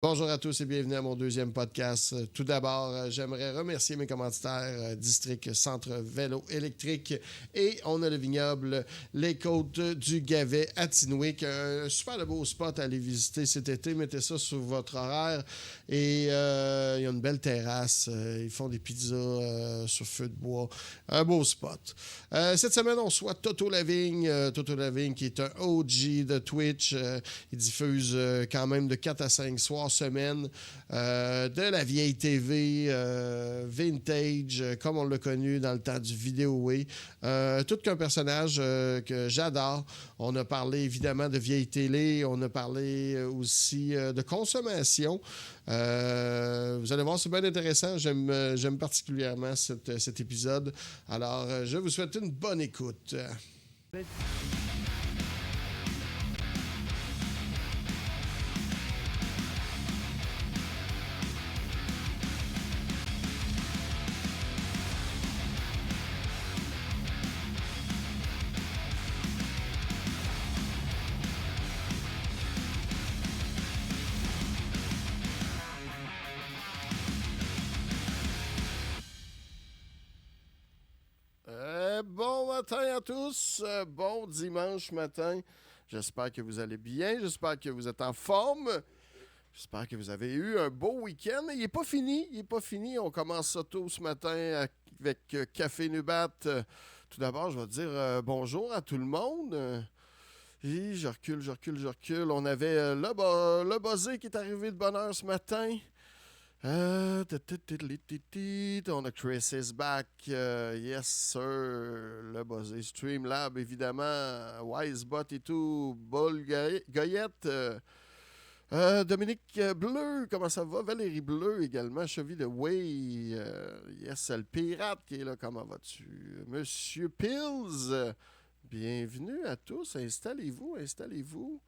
Bonjour à tous et bienvenue à mon deuxième podcast. Tout d'abord, j'aimerais remercier mes commanditaires District Centre Vélo électrique et on a le vignoble Les Côtes du Gavet à Tinwick. Un super beau spot à aller visiter cet été. Mettez ça sur votre horaire et il y a une belle terrasse. Ils font des pizzas sur feu de bois. Un beau spot. Cette semaine, on reçoit Toto Lavigne. Toto Lavigne qui est un OG de Twitch. Il diffuse quand même de 4 à 5 soirs semaine, de la vieille TV vintage, comme on l'a connu dans le temps du Vidéoway. Tout qu'un personnage que j'adore. On a parlé évidemment de vieille télé, on a parlé aussi de consommation. Vous allez voir, c'est bien intéressant. J'aime particulièrement cet épisode. Alors, je vous souhaite une bonne écoute. Bon matin à tous, bon dimanche matin. J'espère que vous allez bien, j'espère que vous êtes en forme. J'espère que vous avez eu un beau week-end. Il n'est pas fini, il n'est pas fini. On commence ça tôt ce matin avec Café Nubat. Tout d'abord, je vais dire bonjour à tout le monde. Et je recule. On avait le buzzé qui est arrivé de bonne heure ce matin. On a Chris is back. Yes, sir. Le buzzé Streamlab, évidemment. Wisebot et tout. Bull Goyette. Dominique Bleu, comment ça va? Valérie Bleu également. Cheville de Way. Yes, le pirate qui est là. Comment vas-tu? Monsieur Pills. Bienvenue à tous. Installez-vous, installez-vous.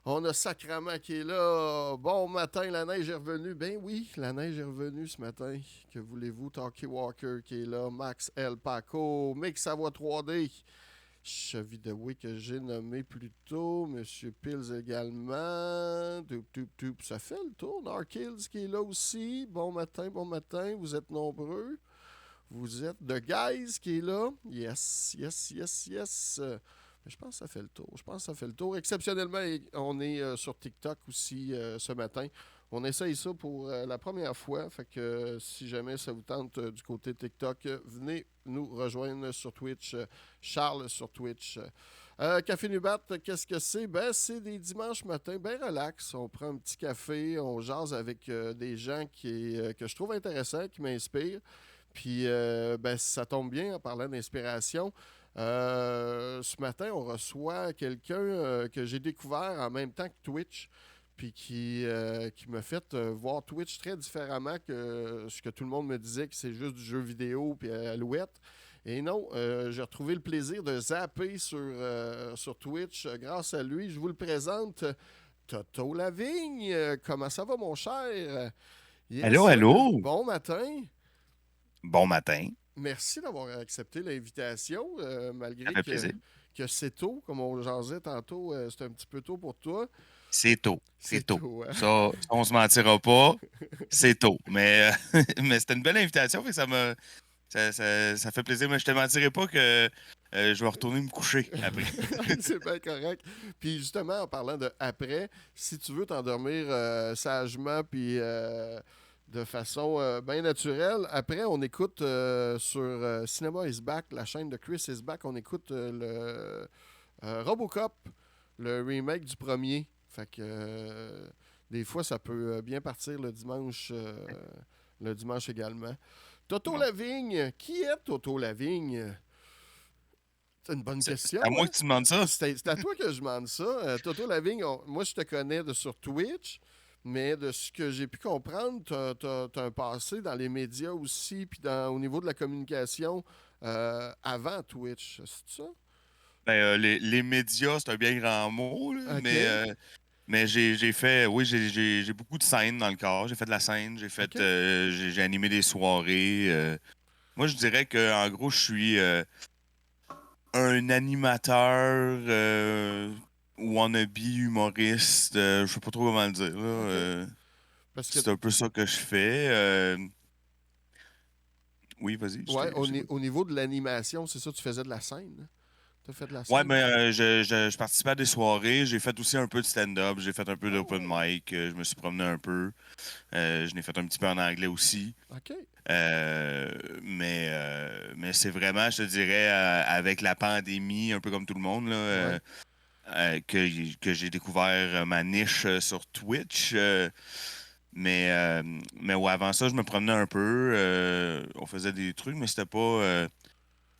On a Sacrament qui est là. Bon matin, la neige est revenue. Ben oui, la neige est revenue ce matin. Que voulez-vous? Talkie Walker qui est là. Max El Paco. Mick Savoie 3D. Chevy de Way que j'ai nommé plus tôt. Monsieur Pills également. Ça fait le tour. Narkills qui est là aussi. Bon matin, bon matin. Vous êtes nombreux. Vous êtes The Guys qui est là. Yes. Je pense que ça fait le tour. Exceptionnellement, on est sur TikTok aussi ce matin. On essaye ça pour la première fois. Fait que si jamais ça vous tente du côté TikTok, venez nous rejoindre sur Twitch. Charles sur Twitch. Café Nubat, qu'est-ce que c'est? Ben, c'est des dimanches matins, bien relax. On prend un petit café, on jase avec des gens que je trouve intéressants, qui m'inspirent. Puis, ben, ça tombe bien en parlant d'inspiration. Ce matin, on reçoit quelqu'un que j'ai découvert en même temps que Twitch, puis qui m'a fait voir Twitch très différemment que ce que tout le monde me disait, que c'est juste du jeu vidéo puis Alouette. Et non, j'ai retrouvé le plaisir de zapper sur Twitch grâce à lui. Je vous le présente, Toto Lavigne. Comment ça va, mon cher? Yes, Allô, sir. allô? Bon matin. Bon matin. Merci d'avoir accepté l'invitation, Ça malgré fait plaisir. que c'est tôt, comme on jasait tantôt, c'est un petit peu tôt pour toi. C'est tôt. C'est C'est tôt. tôt, hein? Ça, on se mentira pas. C'est tôt. Mais, mais c'était une belle invitation. Fait que ça fait plaisir. Mais je te mentirai pas que je vais retourner me coucher après. C'est bien correct. Puis justement, en parlant de après, si tu veux t'endormir sagement puis de façon bien naturelle, après, on écoute sur Cinema is Back, la chaîne de Chris is Back, on écoute le Robocop, le remake du premier. Fait que des fois, ça peut bien partir le dimanche également. Toto Bon. Lavigne, qui est Toto Lavigne? C'est une bonne C'est question, à moi hein? que tu demandes ça. C'est à toi que je demande ça. Toto Lavigne, moi, je te connais sur Twitch, mais de ce que j'ai pu comprendre, tu as un passé dans les médias aussi, puis au niveau de la communication avant Twitch. C'est ça? Ben, les médias, c'est un bien grand mot, là, OK. mais j'ai fait, oui, j'ai beaucoup de scènes dans le corps. J'ai fait de la scène, OK. j'ai animé des soirées. Moi, je dirais que en gros, je suis un animateur wannabe humoriste, je sais pas trop comment le dire, là. OK. Parce que, c'est un peu ça que je fais. Oui, vas-y, ouais, je t'écoute. au niveau de l'animation, c'est ça, tu faisais de la scène? Tu as fait de la Ouais, scène? mais je participais à des soirées, j'ai fait aussi un peu de stand-up, j'ai fait un peu Ah d'open ouais. mic, je me suis promené un peu. Je n'ai fait un petit peu en anglais aussi. OK. Euh, mais c'est vraiment, je te dirais, avec la pandémie, un peu comme tout le monde, là, Ouais. que j'ai découvert ma niche sur Twitch. Mais ouais, avant ça, je me promenais un peu. On faisait des trucs, mais c'était pas.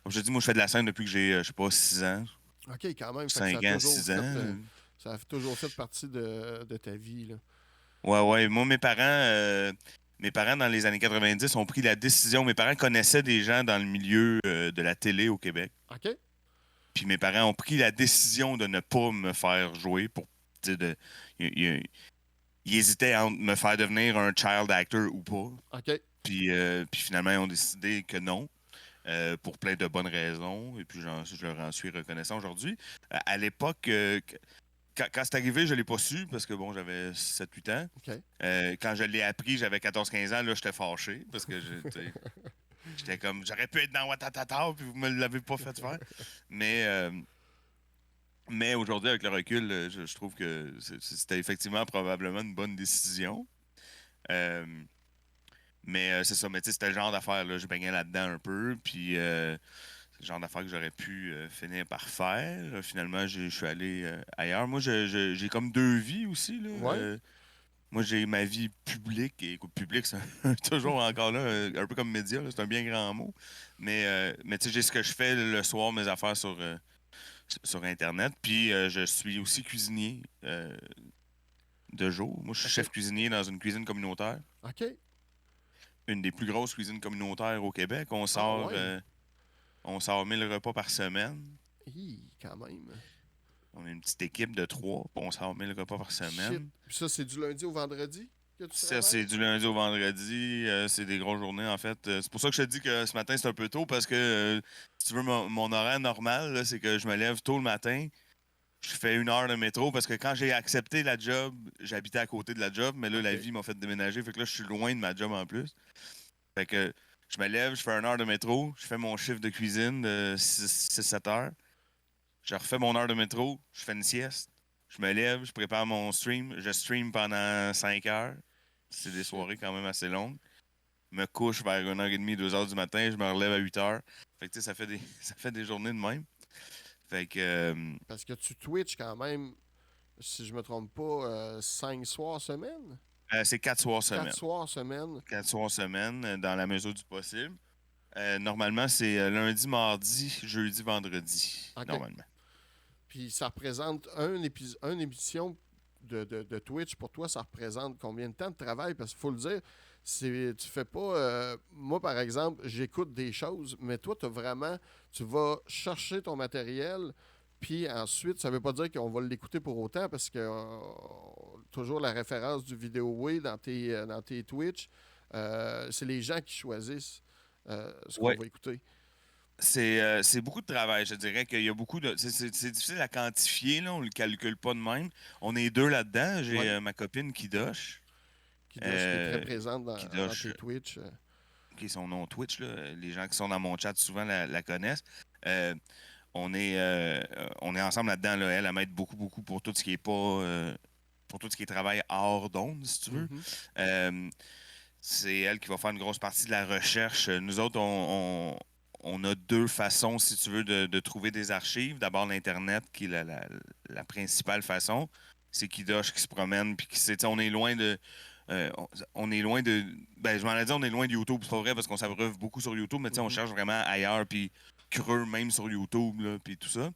Comme je te dis, moi, je fais de la scène depuis que j'ai, je sais pas, 6 ans. OK, quand même. Fait que 5 ans, 6 ans. ça a toujours fait partie de ta vie, là. Ouais, ouais. Moi, mes parents, dans les années 90, ont pris la décision. Mes parents connaissaient des gens dans le milieu de la télé au Québec. OK? Puis mes parents ont pris la décision de ne pas me faire jouer pour. Tu sais, ils hésitaient entre me faire devenir un child actor ou pas. OK. Puis finalement, ils ont décidé que non. Pour plein de bonnes raisons. Et puis, je leur en suis reconnaissant aujourd'hui. À l'époque, quand c'est arrivé, je ne l'ai pas su parce que, bon, j'avais 7 8 ans. OK. Quand je l'ai appris, j'avais 14 15 ans. Là, j'étais fâché parce que j'étais comme, j'aurais pu être dans Watatata, puis vous me l'avez pas fait faire. Mais, euh, mais aujourd'hui, avec le recul, je trouve que c'était effectivement probablement une bonne décision. Euh, mais c'est ça, mais tu sais, c'était le genre d'affaire, là, je baignais là-dedans un peu, puis c'est le genre d'affaires que j'aurais pu finir par faire. Finalement, je suis allé ailleurs. Moi, j'ai comme deux vies aussi, là. Ouais. Moi, j'ai ma vie publique, et écoute, public, c'est toujours encore là, un peu comme média, là, c'est un bien grand mot. Mais tu sais, j'ai ce que je fais le soir, mes affaires sur Internet, puis je suis aussi cuisinier de jour. Moi, je suis OK. chef cuisinier dans une cuisine communautaire, OK. une des plus grosses cuisines communautaires au Québec. Ah ouais. On sort 1000 repas par semaine. Quand même. On est une petite équipe de trois, puis on sort 1000 repas par Shit. semaine. Puis ça, c'est du lundi au vendredi que tu Ça, travailles? c'est du lundi au vendredi. C'est des grosses journées, en fait. C'est pour ça que je te dis que ce matin, c'est un peu tôt, parce que, si tu veux, mon horaire normal, là, c'est que je me lève tôt le matin. Je fais 1 heure de métro, parce que quand j'ai accepté la job, j'habitais à côté de la job, mais là, la OK. vie m'a fait déménager. Fait que là, je suis loin de ma job en plus. Fait que je me lève, je fais 1 heure de métro, je fais mon chiffre de cuisine de 6 7 heures. Je refais mon heure de métro, je fais une sieste. Je me lève, je prépare mon stream, je stream pendant 5 heures. C'est des Shit. soirées quand même assez longues. Je me couche vers 1 h 30, 2 heures du matin, je me relève à 8 heures. Fait que tu sais, ça fait des journées de même. Fait que Parce que tu Twitch quand même, si je me trompe pas, 5 soirs semaine? c'est 4 soirs Quatre semaine. soirs semaine? 4 soirs semaine, dans la mesure du possible. Normalement, c'est lundi, mardi, jeudi, vendredi. OK. Normalement. Puis ça représente une émission de Twitch. Pour toi, ça représente combien de temps de travail? Parce qu'il faut le dire, tu fais pas. Moi, par exemple, j'écoute des choses, mais toi, tu vas chercher ton matériel. Puis ensuite, ça veut pas dire qu'on va l'écouter pour autant parce que toujours la référence du vidéo dans tes Twitch, c'est les gens qui choisissent ce qu'on Ouais. va écouter. C'est beaucoup de travail, je dirais qu'il y a beaucoup de. C'est difficile à quantifier, là, on le calcule pas de même. On est deux là-dedans. J'ai Oui. ma copine Kidosh, Qui est très présente dans Kidosh, tes Twitch. qui est son nom Twitch, là. Les gens qui sont dans mon chat souvent la connaissent. Euh, on est ensemble là-dedans, là. Elle m'aide beaucoup, beaucoup pour tout ce qui est pas. Pour tout ce qui est travail hors d'onde, si tu veux. Mhm. Euh, c'est elle qui va faire une grosse partie de la recherche. Nous autres, on a deux façons, si tu veux, de trouver des archives. D'abord, l'Internet, qui est la principale façon. C'est Kidosh qui se promène, puis qui sait, tu sais, on est loin de. On est loin de. Ben, je m'en ai dit, on est loin de YouTube. C'est pas vrai parce qu'on s'abreuve beaucoup sur YouTube, mais tu sais, on Mhm. cherche vraiment ailleurs, puis creux même sur YouTube, là, puis tout ça.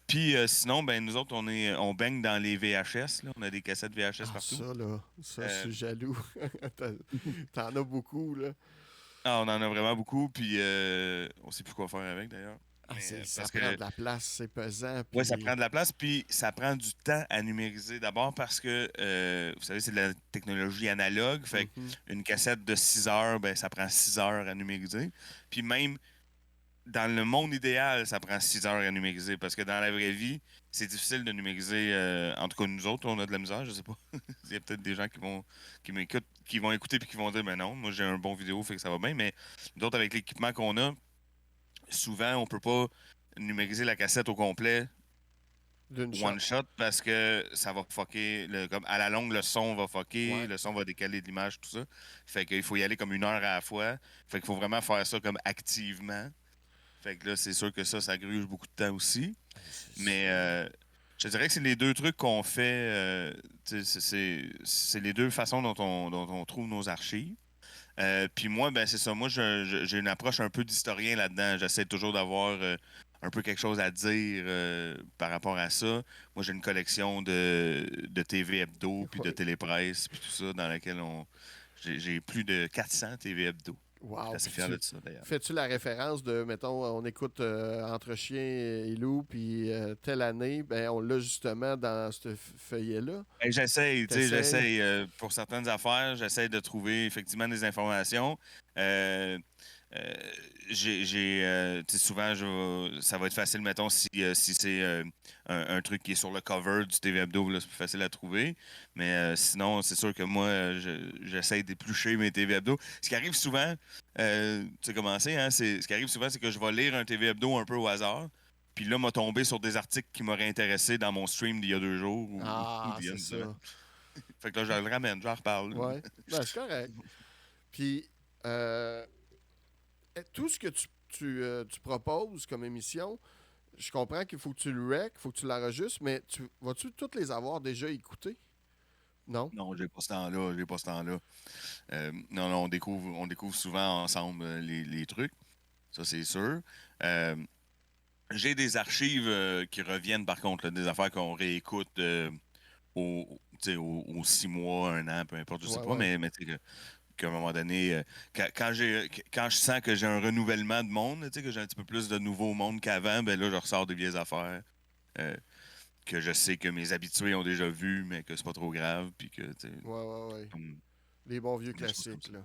Puis sinon, ben, nous autres, on baigne dans les VHS, là. On a des cassettes VHS Ah, partout. ça, je Euh, suis jaloux. T'en t'en as beaucoup, là. on en a vraiment beaucoup, puis on sait plus quoi faire avec d'ailleurs. Ah, Mais ça parce prend que de la place, c'est pesant, ouais, ça puis... prend de la place, puis ça prend du temps à numériser. D'abord parce que, vous savez, c'est de la technologie analogue. Fait Mhm. qu'une cassette de 6 heures, ben, ça prend 6 heures à numériser. Puis même dans le monde idéal, ça prend 6 heures à numériser parce que dans la vraie vie, c'est difficile de numériser. En tout cas, nous autres, on a de la misère, je sais pas. Il y a peut-être des gens qui m'écoutent, qui vont écouter puis qui vont dire ben non, moi j'ai un bon vidéo, fait que ça va bien. Mais d'autres, avec l'équipement qu'on a, souvent, on peut pas numériser la cassette au complet D'une shot. one shot parce que ça va fucker. Comme à la longue, le son va fucker, Ouais. le son va décaler de l'image, tout ça. Fait qu'il faut y aller comme 1 heure à la fois. Fait qu'il faut vraiment faire ça comme activement. Fait que là, c'est sûr que ça gruge beaucoup de temps aussi. Mais je te dirais que c'est les deux trucs qu'on fait. C'est les deux façons dont on trouve nos archives. Puis moi, ben c'est ça. Moi, j'ai une approche un peu d'historien là-dedans. J'essaie toujours d'avoir un peu quelque chose à dire par rapport à ça. Moi, j'ai une collection de TV Hebdo, puis de Ouais. Télépresse, puis tout ça, dans laquelle j'ai plus de 400 TV Hebdo. Je suis Wow. assez Puis fier de ça, d'ailleurs. fais-tu la référence de, mettons, on écoute Entre chien et loup, puis telle année, ben on l'a justement dans ce feuillet-là. Ben, j'essaye, tu sais, T'essayes? j'essaye. Pour certaines affaires, j'essaie de trouver effectivement des informations. Euh, euh, tu sais, souvent, ça va être facile, mettons, si c'est un truc qui est sur le cover du TV Hebdo, là, c'est plus facile à trouver. Mais sinon, c'est sûr que moi, j'essaie d'éplucher mes TV Hebdo. Ce qui arrive souvent, tu sais comment c'est, hein, ce qui arrive souvent, c'est que je vais lire un TV Hebdo un peu au hasard. Puis là, m'a tombé sur des articles qui m'auraient intéressé dans mon stream d'il y a 2 jours ou Ah, d'il y a c'est une semaine. ça. Fait que là, je le ramène, j'en reparle. Ouais. Ben, c'est correct. Puis, tout ce que tu proposes comme émission, je comprends qu'il faut que tu le rec, il faut que tu l'enregistres, mais vas-tu toutes les avoir déjà écoutées? Non? Non, j'ai pas ce temps-là, j'ai pas ce temps-là. Non, non, on découvre souvent ensemble les trucs, ça c'est sûr. Euh, j'ai des archives qui reviennent par contre, là, des affaires qu'on réécoute tu sais, aux 6 mois, 1 an, peu importe, je sais Ouais, pas, ouais. mais tu sais qu'à un moment donné, quand je sens que j'ai un renouvellement de monde, tu sais, que j'ai un petit peu plus de nouveau monde qu'avant, ben là, je ressors des vieilles affaires euh, que je sais que mes habitués ont déjà vues, mais que c'est pas trop grave, puis que, tu sais, Ouais, ouais, ouais. comme Les bons vieux des choses comme classiques, ça. là.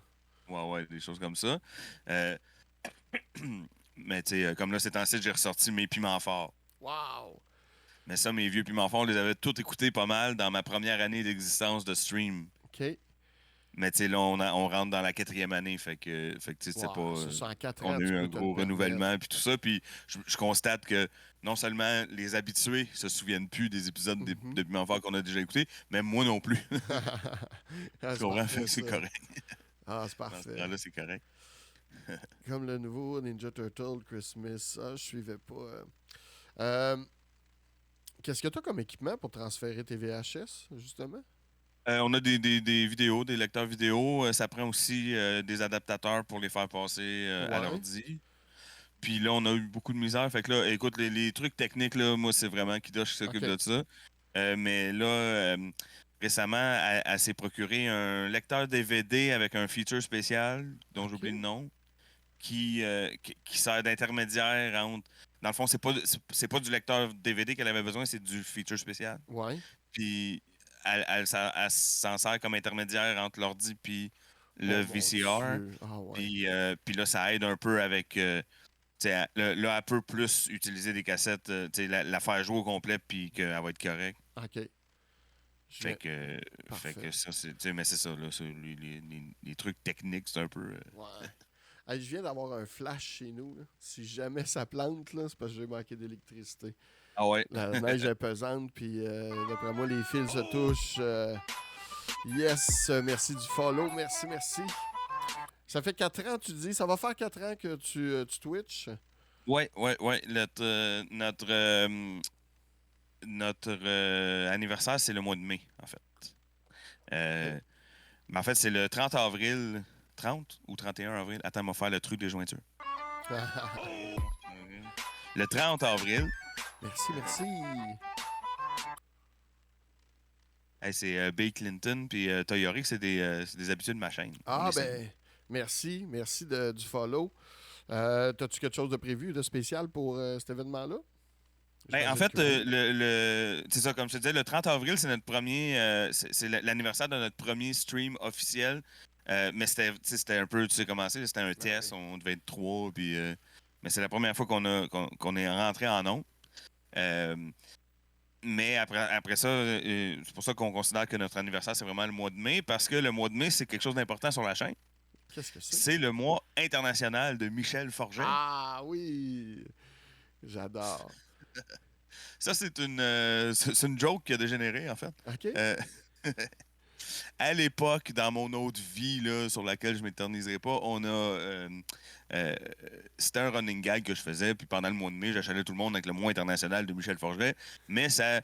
Ouais, ouais, des choses comme ça. Euh, mais tu sais, comme là, ces temps-ci, j'ai ressorti mes piments forts. Wow! Mais ça, mes vieux piments forts, on les avait tous écoutés pas mal dans ma première année d'existence de stream. OK. Mais tu sais, là, on rentre dans la 4e année, fait que tu sais, c'est pas. Wow, ça, c'est en 4 On ans, a tu eu un peux te le gros permettre. renouvellement, puis tout ça. Puis je constate que non seulement les habitués se souviennent plus des épisodes Mhm. de Piment Fort qu'on a déjà écoutés, même moi non plus. Ah, Tu c'est comprends? Fait parfait, que c'est ça. correct. Ah, c'est Dans ce parfait. temps-là, c'est correct. Comme le nouveau Ninja Turtle Christmas. Ah, je suivais pas. Euh, Qu'est-ce que tu as comme équipement pour transférer tes VHS, justement? On a des vidéos, des lecteurs vidéo. Ça prend aussi des adaptateurs pour les faire passer à Ouais. l'ordi. Puis là, on a eu beaucoup de misère. Fait que là, écoute, les trucs techniques, là, moi, c'est vraiment Kidosh qui s'occupe OK. de ça. Mais là, récemment, elle s'est procuré un lecteur DVD avec un feature spécial, dont j'oublie le OK. nom, qui sert d'intermédiaire entre. Dans le fond, c'est pas du lecteur DVD qu'elle avait besoin, c'est du feature spécial. Ouais. Puis elle s'en sert comme intermédiaire entre l'ordi puis le Oh mon VCR. Dieu. Ah ouais. Puis là, ça aide un peu avec. Tu sais, là, elle peut plus utiliser des cassettes, tu sais, la faire jouer au complet puis qu'elle va être correcte. OK. Je Fait viens- que, fait Parfait. que ça, tu sais, mais c'est ça, là, les trucs techniques, c'est un peu. Ouais. Hey, je viens d'avoir un flash chez nous, là. Si jamais ça plante, là, c'est parce que j'ai manqué d'électricité. Ah ouais. La neige est pesante, puis d'après moi, les fils se touchent. Yes, merci du follow. Merci, merci. Ça fait 4 ans, tu dis. Ça va faire 4 ans que tu Twitch. Ouais, ouais, ouais. Notre anniversaire, c'est le mois de mai, en fait. OK. Euh, mais en fait, c'est le 30 avril. 30 ou 31 avril? Attends, on va faire le truc des jointures. Le 30 avril, Merci, merci. hey, c'est Bill Clinton puis Toyori, c'est des habitudes de ma chaîne. On Ah, les salue. ben, merci. Merci du follow. T'as-tu quelque chose de prévu, de spécial pour cet événement-là? Ben, en J'imagine fait, que oui. c'est ça, comme je te disais, le 30 avril, c'est notre premier, c'est l'anniversaire de notre premier stream officiel. Mais c'était, tu sais, c'était un peu, tu sais comment c'est, c'était un Ben test, oui. on devait être 3, puis mais c'est la première fois qu'on est rentré en ondes. Mais après ça, c'est pour ça qu'on considère que notre anniversaire, c'est vraiment le mois de mai, parce que le mois de mai, c'est quelque chose d'important sur la chaîne. Qu'est-ce que c'est? C'est le mois international de Michel Forget. Ah oui! J'adore. Ça, c'est c'est une joke qui a dégénéré, en fait. OK? Euh, à l'époque, dans mon autre vie, là, sur laquelle je ne m'éterniserai pas, euh, c'était un running gag que je faisais, puis pendant le mois de mai, j'achalais tout le monde avec le mois international de Michel Forget, mais ça...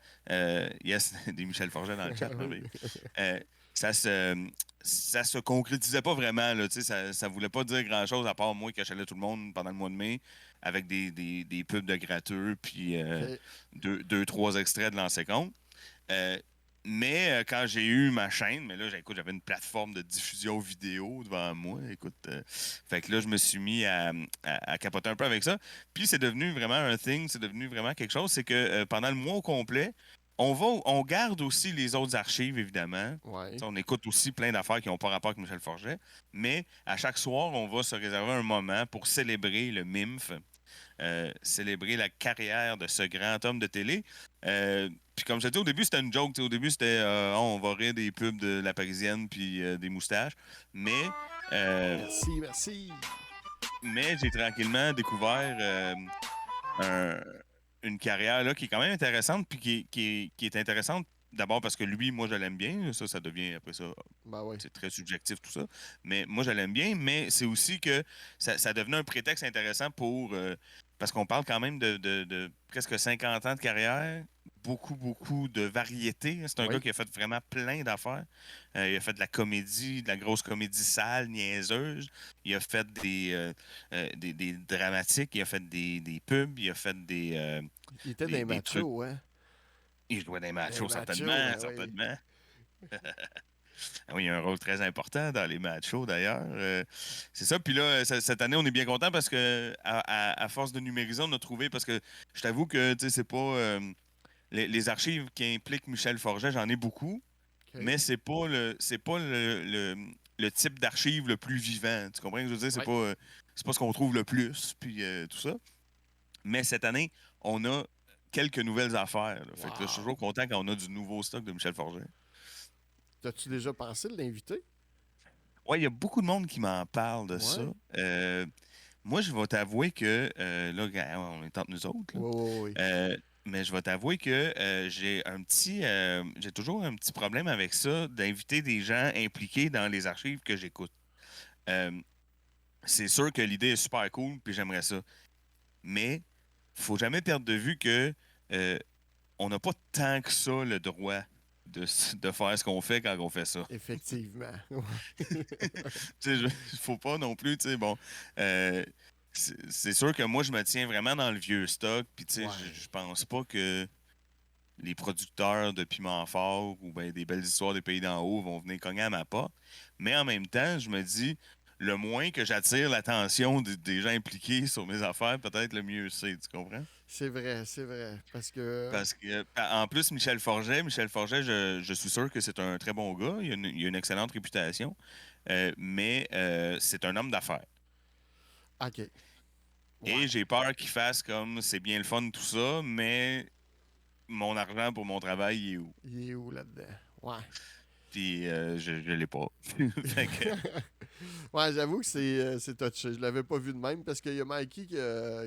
yes, des Michel Forget dans le chat, merveilleux. Euh, ça se concrétisait pas vraiment, là, ça voulait pas dire grand-chose à part moi qui achalais tout le monde pendant le mois de mai avec des pubs de gratteux, puis OK. deux, trois extraits de l'ancien compte. Mais quand j'ai eu ma chaîne, mais là, écoute, j'avais une plateforme de diffusion vidéo devant moi. Écoute, fait que là, je me suis mis à capoter un peu avec ça. Puis c'est devenu vraiment un thing, c'est devenu vraiment quelque chose. C'est que pendant le mois au complet, on garde aussi les autres archives, évidemment. Ouais. T'sais, on écoute aussi plein d'affaires qui n'ont pas rapport avec Michel Forget. Mais à chaque soir, on va se réserver un moment pour célébrer le MIMF, célébrer la carrière de ce grand homme de télé. Puis comme je te dis, au début, c'était une joke. Au début, c'était on va rire des pubs de la Parisienne puis des moustaches. Mais, euh, Merci, merci. mais j'ai tranquillement découvert un- une carrière là, qui est quand même intéressante puis qui est intéressante d'abord parce que lui, moi, je l'aime bien. Ça devient après ça. Ben oui. C'est très subjectif tout ça. Mais moi, je l'aime bien, mais c'est aussi que ça devenait un prétexte intéressant pour... parce qu'on parle quand même de presque 50 ans de carrière, beaucoup, beaucoup de variétés. C'est un gars Oui. qui a fait vraiment plein d'affaires. Il a fait de la comédie, de la grosse comédie sale, niaiseuse. Il a fait des dramatiques, il a fait des pubs, il a fait Il était des des trucs. machos, hein? Il jouait des Des machos, machos, certainement, ben oui. certainement. Ah oui, il a un rôle très important dans les matchs d'ailleurs. C'est ça. Puis là, cette année, on est bien content parce que à force de numériser, on a trouvé, parce que je t'avoue que tu sais, c'est pas les archives qui impliquent Michel Forget, j'en ai beaucoup, OK. mais c'est pas le type d'archive le plus vivant. Tu comprends ce que je veux dire? Oui. C'est pas ce qu'on trouve le plus, puis tout ça. Mais cette année, on a quelques nouvelles affaires, là. Fait que là, je suis Wow. toujours content quand on a du nouveau stock de Michel Forget. T'as-tu déjà pensé de l'inviter? Ouais, il y a beaucoup de monde qui m'en parle de ça. Ouais. Euh, Moi, je vais t'avouer que, là, on est entre nous autres, là. Oui, oui, oui. Mais je vais t'avouer que j'ai toujours un petit problème avec ça, d'inviter des gens impliqués dans les archives que j'écoute. Euh, c'est sûr que l'idée est super cool, puis j'aimerais ça. Mais faut jamais perdre de vue que euh, on n'a pas tant que ça le droit de faire ce qu'on fait quand on fait ça. Effectivement. Tu sais, faut pas non plus, tu sais, bon. euh, c'est sûr que moi, je me tiens vraiment dans le vieux stock, puis tu sais, Ouais. je pense pas que les producteurs de Piment Fort ou ben, des belles histoires des pays d'en haut vont venir cogner à ma porte. Mais en même temps, je me dis, le moins que j'attire l'attention des gens impliqués sur mes affaires, peut-être le mieux c'est, tu comprends? C'est vrai, c'est vrai. Parce que. Parce que, en plus, Michel Forget, je suis sûr que c'est un très bon gars. Il a une excellente réputation. Mais c'est un homme d'affaires. OK. Ouais. Et j'ai peur qu'il fasse comme c'est bien le fun tout ça, mais mon argent pour mon travail, il est où? Il est où là-dedans? Ouais. Puis je l'ai pas. Fait que, Ouais, j'avoue que c'est touché. Je l'avais pas vu de même parce qu'il y a Mikey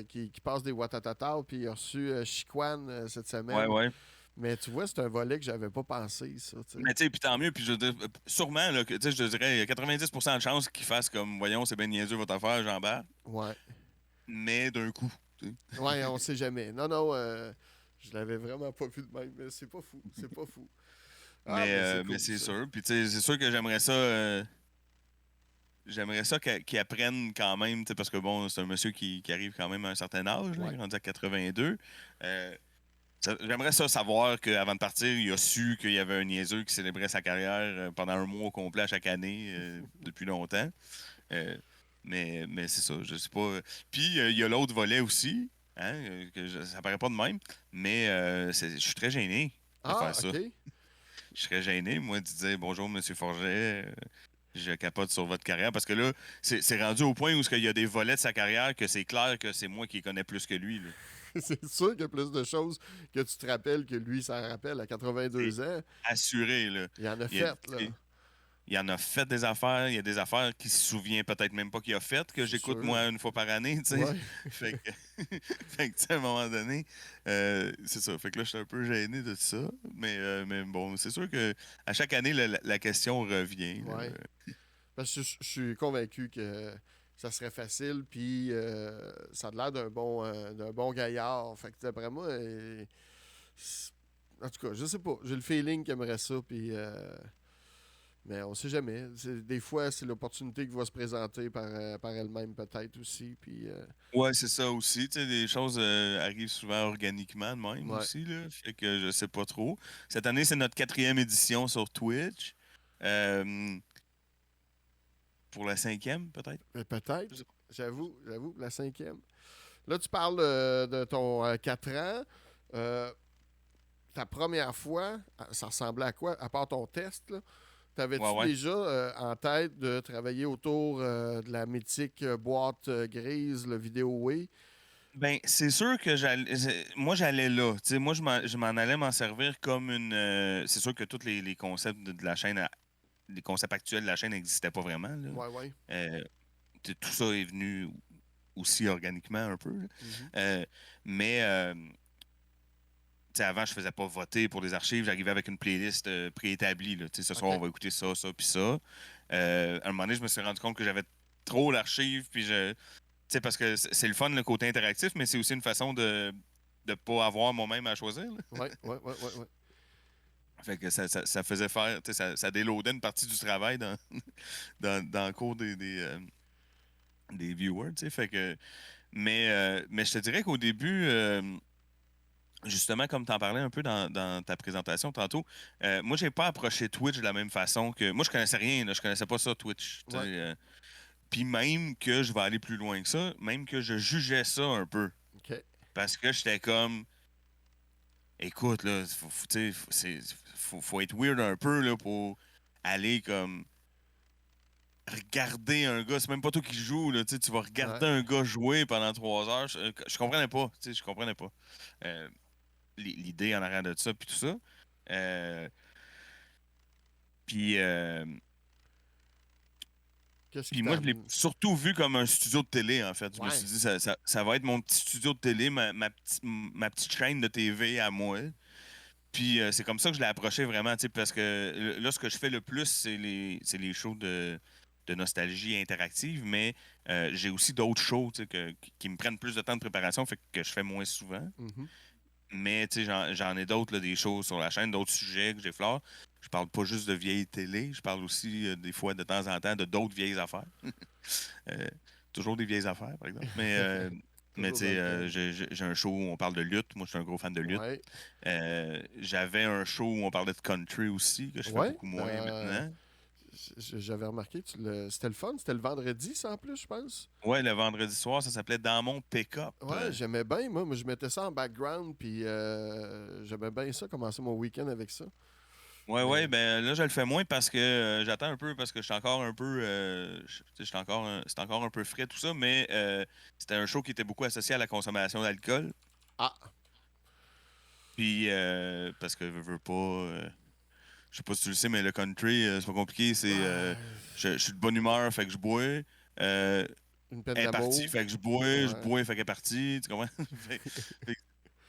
qui passe des Watatata puis il a reçu Chiquan cette ouais, semaine. ouais. Mais tu vois, c'est un volet que j'avais pas pensé, ça, tu sais. Mais tu sais, puis tant mieux. Puis je veux dire, sûrement, là, que, tu sais, je te dirais, il y a 90% de chances qu'il fasse comme, voyons, c'est bien niaiseux votre affaire, j'embarque. Ouais. Mais d'un coup. Tu sais. Ouais, on sait jamais. Non, non, je l'avais vraiment pas vu de même, mais c'est pas fou. C'est pas fou. Ah, mais c'est Mais cool, c'est ça. sûr. Puis tu sais, c'est sûr que j'aimerais ça. J'aimerais ça qu'il apprenne quand même, tu sais, parce que bon, c'est un monsieur qui arrive quand même à un certain âge, là, Ouais. il est rendu à 82. Euh, J'aimerais ça savoir qu'avant de partir, il a su qu'il y avait un niaiseux qui célébrait sa carrière pendant un mois au complet à chaque année depuis longtemps. Euh, mais c'est ça, je sais pas. Puis il y a l'autre volet aussi, hein, ça paraît pas de même, mais je suis très gêné de Ah, faire ça. OK. Je serais gêné, moi, de dire bonjour, Monsieur Forget. je capote sur votre carrière parce que là, c'est rendu au point où il y a des volets de sa carrière que c'est clair que c'est moi qui les connais plus que lui. Là. C'est sûr qu'il y a plus de choses que tu te rappelles que lui s'en rappelle à C'est 82 ans. assuré. Là. Il en a Il y a, fait, là. il en a fait des affaires. Il y a des affaires qu'il se souvient peut-être même pas qu'il a faites, que C'est j'écoute sûr. moi une fois par année. Tu sais. Ouais. Fait que, fait que, tu sais, à un moment donné, c'est ça. Fait que là, je suis un peu gêné de ça. Mais bon, c'est sûr que à chaque année, la question revient. Là. Ouais. Parce que je suis convaincu que ça serait facile, puis ça a l'air d'un bon gaillard. Fait que d'après moi, en tout cas, je sais pas. J'ai le feeling qu'il aimerait ça, puis. Mais on sait jamais. Des fois, c'est l'opportunité qui va se présenter par elle-même, peut-être aussi. Puis, Ouais, c'est ça aussi. Tu sais, des choses arrivent souvent organiquement de même ouais. aussi. Là. Fait que je sais pas trop. Cette année, c'est notre 4e édition sur Twitch. Euh, pour la 5e, peut-être? Mais Je peut-être. sais pas. J'avoue, la 5e. Là, tu parles de ton 4 ans. Euh, Ta première fois, ça ressemblait à quoi, à part ton test, là? Ouais, T'avais-tu ouais. déjà en tête de travailler autour de la mythique boîte grise, le Vidéoway? Ben, c'est sûr que moi, j'allais là. Tu sais, moi, je m'en allais m'en servir comme une. C'est sûr que tous les concepts de la chaîne, les concepts actuels de la chaîne n'existaient pas vraiment. Là. Ouais, ouais. Euh, tout ça est venu aussi organiquement un peu. Là. Mhm. Euh, mais tu sais, avant, je faisais pas voter pour les archives. J'arrivais avec une playlist préétablie. Là. Tu sais, ce soir, OK. on va écouter ça, ça, puis ça. À un moment donné, je me suis rendu compte que j'avais trop l'archive, puis tu sais, parce que c'est le fun, le côté interactif, mais c'est aussi une façon de ne pas avoir moi-même à choisir. Là. Ouais, ouais, ouais, ouais, ouais. Fait que ça faisait faire, tu sais, ça déloadait une partie du travail dans le cours des viewers, tu sais. Fait que, mais je te dirais qu'au début, justement, comme tu en parlais un peu dans ta présentation tantôt, moi, j'ai pas approché Twitch de la même façon que. Moi, je connaissais rien, là, je connaissais pas ça, Twitch. Tu sais, Ouais. puis même que je vais aller plus loin que ça, même que je jugeais ça un peu. OK. Parce que j'étais comme. Écoute, là, tu sais, faut être weird un peu là, pour aller comme regarder un gars. C'est même pas toi qui joues, là, tu sais, tu vas Ouais. regarder un gars jouer pendant 3 heures. Je comprenais pas, tu sais, je comprenais pas. Euh, L'idée en arrière de ça, puis tout ça. Euh, puis, euh, Qu'est-ce qui puis t'a moi, je l'ai amené? surtout vu comme un studio de télé, en fait. Je me Ouais. suis dit, ça va être mon petit studio de télé, ma petite chaîne de TV à moi. Puis c'est comme ça que je l'ai approché vraiment, tu sais, parce que là, ce que je fais le plus, c'est les shows de nostalgie interactive, mais j'ai aussi d'autres shows tu sais, qui me prennent plus de temps de préparation, fait que je fais moins souvent. Mhm. Mais tu sais, j'en ai d'autres, là, des shows sur la chaîne, d'autres sujets que j'effleure. Je parle pas juste de vieilles télé, je parle aussi des fois, de temps en temps, de d'autres vieilles affaires. Euh, toujours des vieilles affaires, par exemple. Mais Toujours tu dans sais, le thème. j'ai un show où on parle de lutte. Moi, je suis un gros fan de lutte. Ouais. J'avais un show où on parlait de country aussi, que je fais Ouais. beaucoup moins maintenant. J'avais remarqué, c'était le fun. C'était le vendredi, ça, en plus, je pense. Ouais, le vendredi soir, ça s'appelait Dans mon pick-up. Ouais, j'aimais bien, moi. Je mettais ça en background, puis j'aimais bien ça, commencer mon week-end avec ça. Ouais, Mais, ben là, je le fais moins parce que j'attends un peu, parce que je suis encore un peu. Tu sais, c'est encore un peu frais, tout ça, mais c'était un show qui était beaucoup associé à la consommation d'alcool. ah, Puis, parce que veux pas. Je sais pas si tu le sais, mais le country, c'est pas compliqué. ouais, Je suis de bonne humeur, fait que je bois. une peine Elle est partie, d'amour. fait que je Ouais. bois, fait qu'elle est partie. Tu comprends? Fait que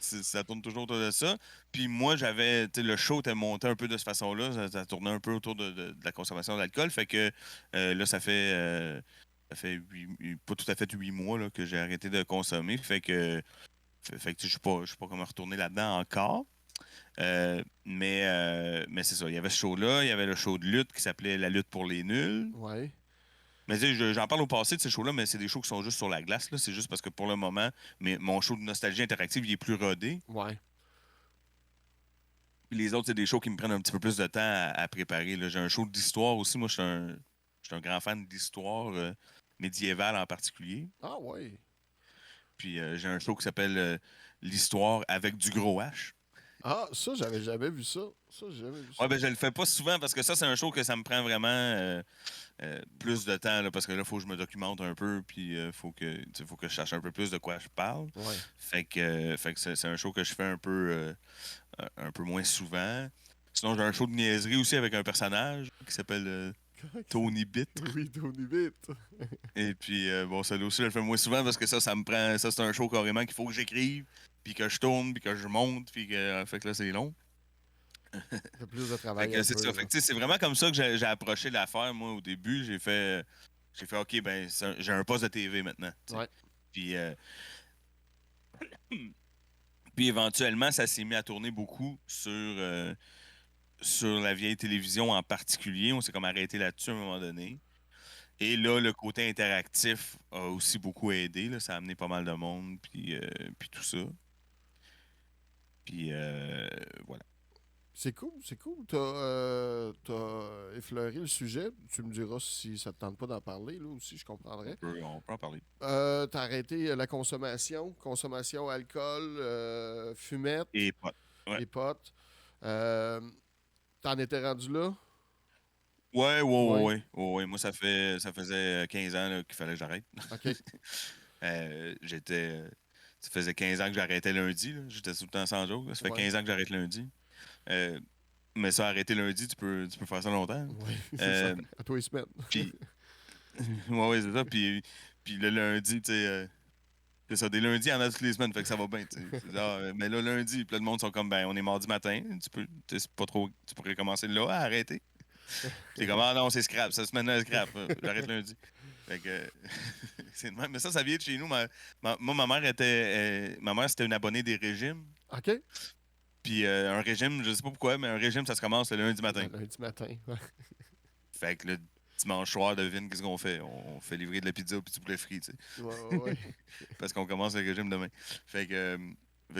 ça tourne toujours autour de ça. Puis moi, j'avais, tu sais, le show était monté un peu de cette façon-là. Ça tournait un peu autour de la consommation d'alcool. Fait que là, ça fait pas tout à fait 8 mois là, que j'ai arrêté de consommer. Fait que tu sais, je suis pas comme retourné là-dedans encore. Mais c'est ça. Il y avait ce show-là. Il y avait le show de lutte qui s'appelait La lutte pour les nuls. Ouais. Mais tu sais, j'en parle au passé de ces shows-là, mais c'est des shows qui sont juste sur la glace. Là. C'est juste parce que pour le moment, mon show de nostalgie interactive, il est plus rodé. Ouais. Puis les autres, c'est des shows qui me prennent un petit peu plus de temps à préparer. Là. J'ai un show d'histoire aussi. Moi, je suis un grand fan d'histoire médiévale en particulier. Ah, ouais. Puis j'ai un show qui s'appelle L'histoire avec du gros H. Ah, ça, j'avais jamais vu ça. Ça, j'ai jamais vu Ouais, ça. ben je le fais pas souvent parce que ça, c'est un show que ça me prend vraiment. plus de temps, là, parce que là, il faut que je me documente un peu, puis faut que je cherche un peu plus de quoi je parle. Ouais. Fait que c'est un show que je fais un peu moins souvent. Sinon, j'ai un show de niaiserie aussi avec un personnage qui s'appelle Tony Bit. Oui, Tony Bit. Et puis, bon, celui aussi, je le fais moins souvent parce que ça me prend. Ça, c'est un show carrément qu'il faut que j'écrive, puis que je tourne, puis que je monte, puis que. Fait que là, c'est long. C'est plus de Fait travail que un c'est peu. ça. Fait Là. que, tu sais, c'est vraiment comme ça que j'ai approché l'affaire, moi, au début. J'ai fait OK, ben, j'ai un poste de TV maintenant. Tu sais. Ouais. Puis, puis éventuellement, ça s'est mis à tourner beaucoup sur la vieille télévision en particulier. On s'est comme arrêté là-dessus à un moment donné. Et là, le côté interactif a aussi beaucoup aidé. Là. Ça a amené pas mal de monde, puis tout ça. Puis voilà. C'est cool, c'est cool. T'as effleuré le sujet. Tu me diras si ça te tente pas d'en parler, là aussi, je comprendrais. On peut en parler. T'as arrêté la consommation alcool, fumette Et pas. Ouais. et potes. Euh, T'en étais rendu là? Ouais, ouais, ouais, Oui. ouais, ouais, ouais. Moi, ça faisait 15 ans là, qu'il fallait que j'arrête. OK. J'étais. Ça faisait 15 ans que j'arrêtais lundi. Là. J'étais tout le temps sans joke. Là. Ça fait Ouais. 15 ans que j'arrête lundi. Euh, mais ça, arrêter lundi, tu peux faire ça longtemps. Oui, c'est ça. Euh, À toi, les semaines. puis, ouais, ouais, c'est ça. Puis le lundi, tu sais, c'est ça. Des lundis, il y en a toutes les semaines, fait que ça va bien. Tu sais. Mais là, lundi, puis là, le monde sont comme, ben, on est mardi matin. Tu sais, c'est pas trop. Tu pourrais commencer là à arrêter. C'est comme, ah non, c'est scrap. Cette semaine-là, c'est scrap. J'arrête lundi. Fait que, c'est de même. Mais ça vient de chez nous. Moi, ma mère, c'était une abonnée des régimes. OK? Puis un régime, je sais pas pourquoi, mais un régime, ça se commence le lundi matin. Le lundi matin. Ouais. Fait que le dimanche soir, devine qu'est-ce qu'on fait? On fait livrer de la pizza puis du poulet frit, tu sais. Ouais. Parce qu'on commence le régime demain. Fait que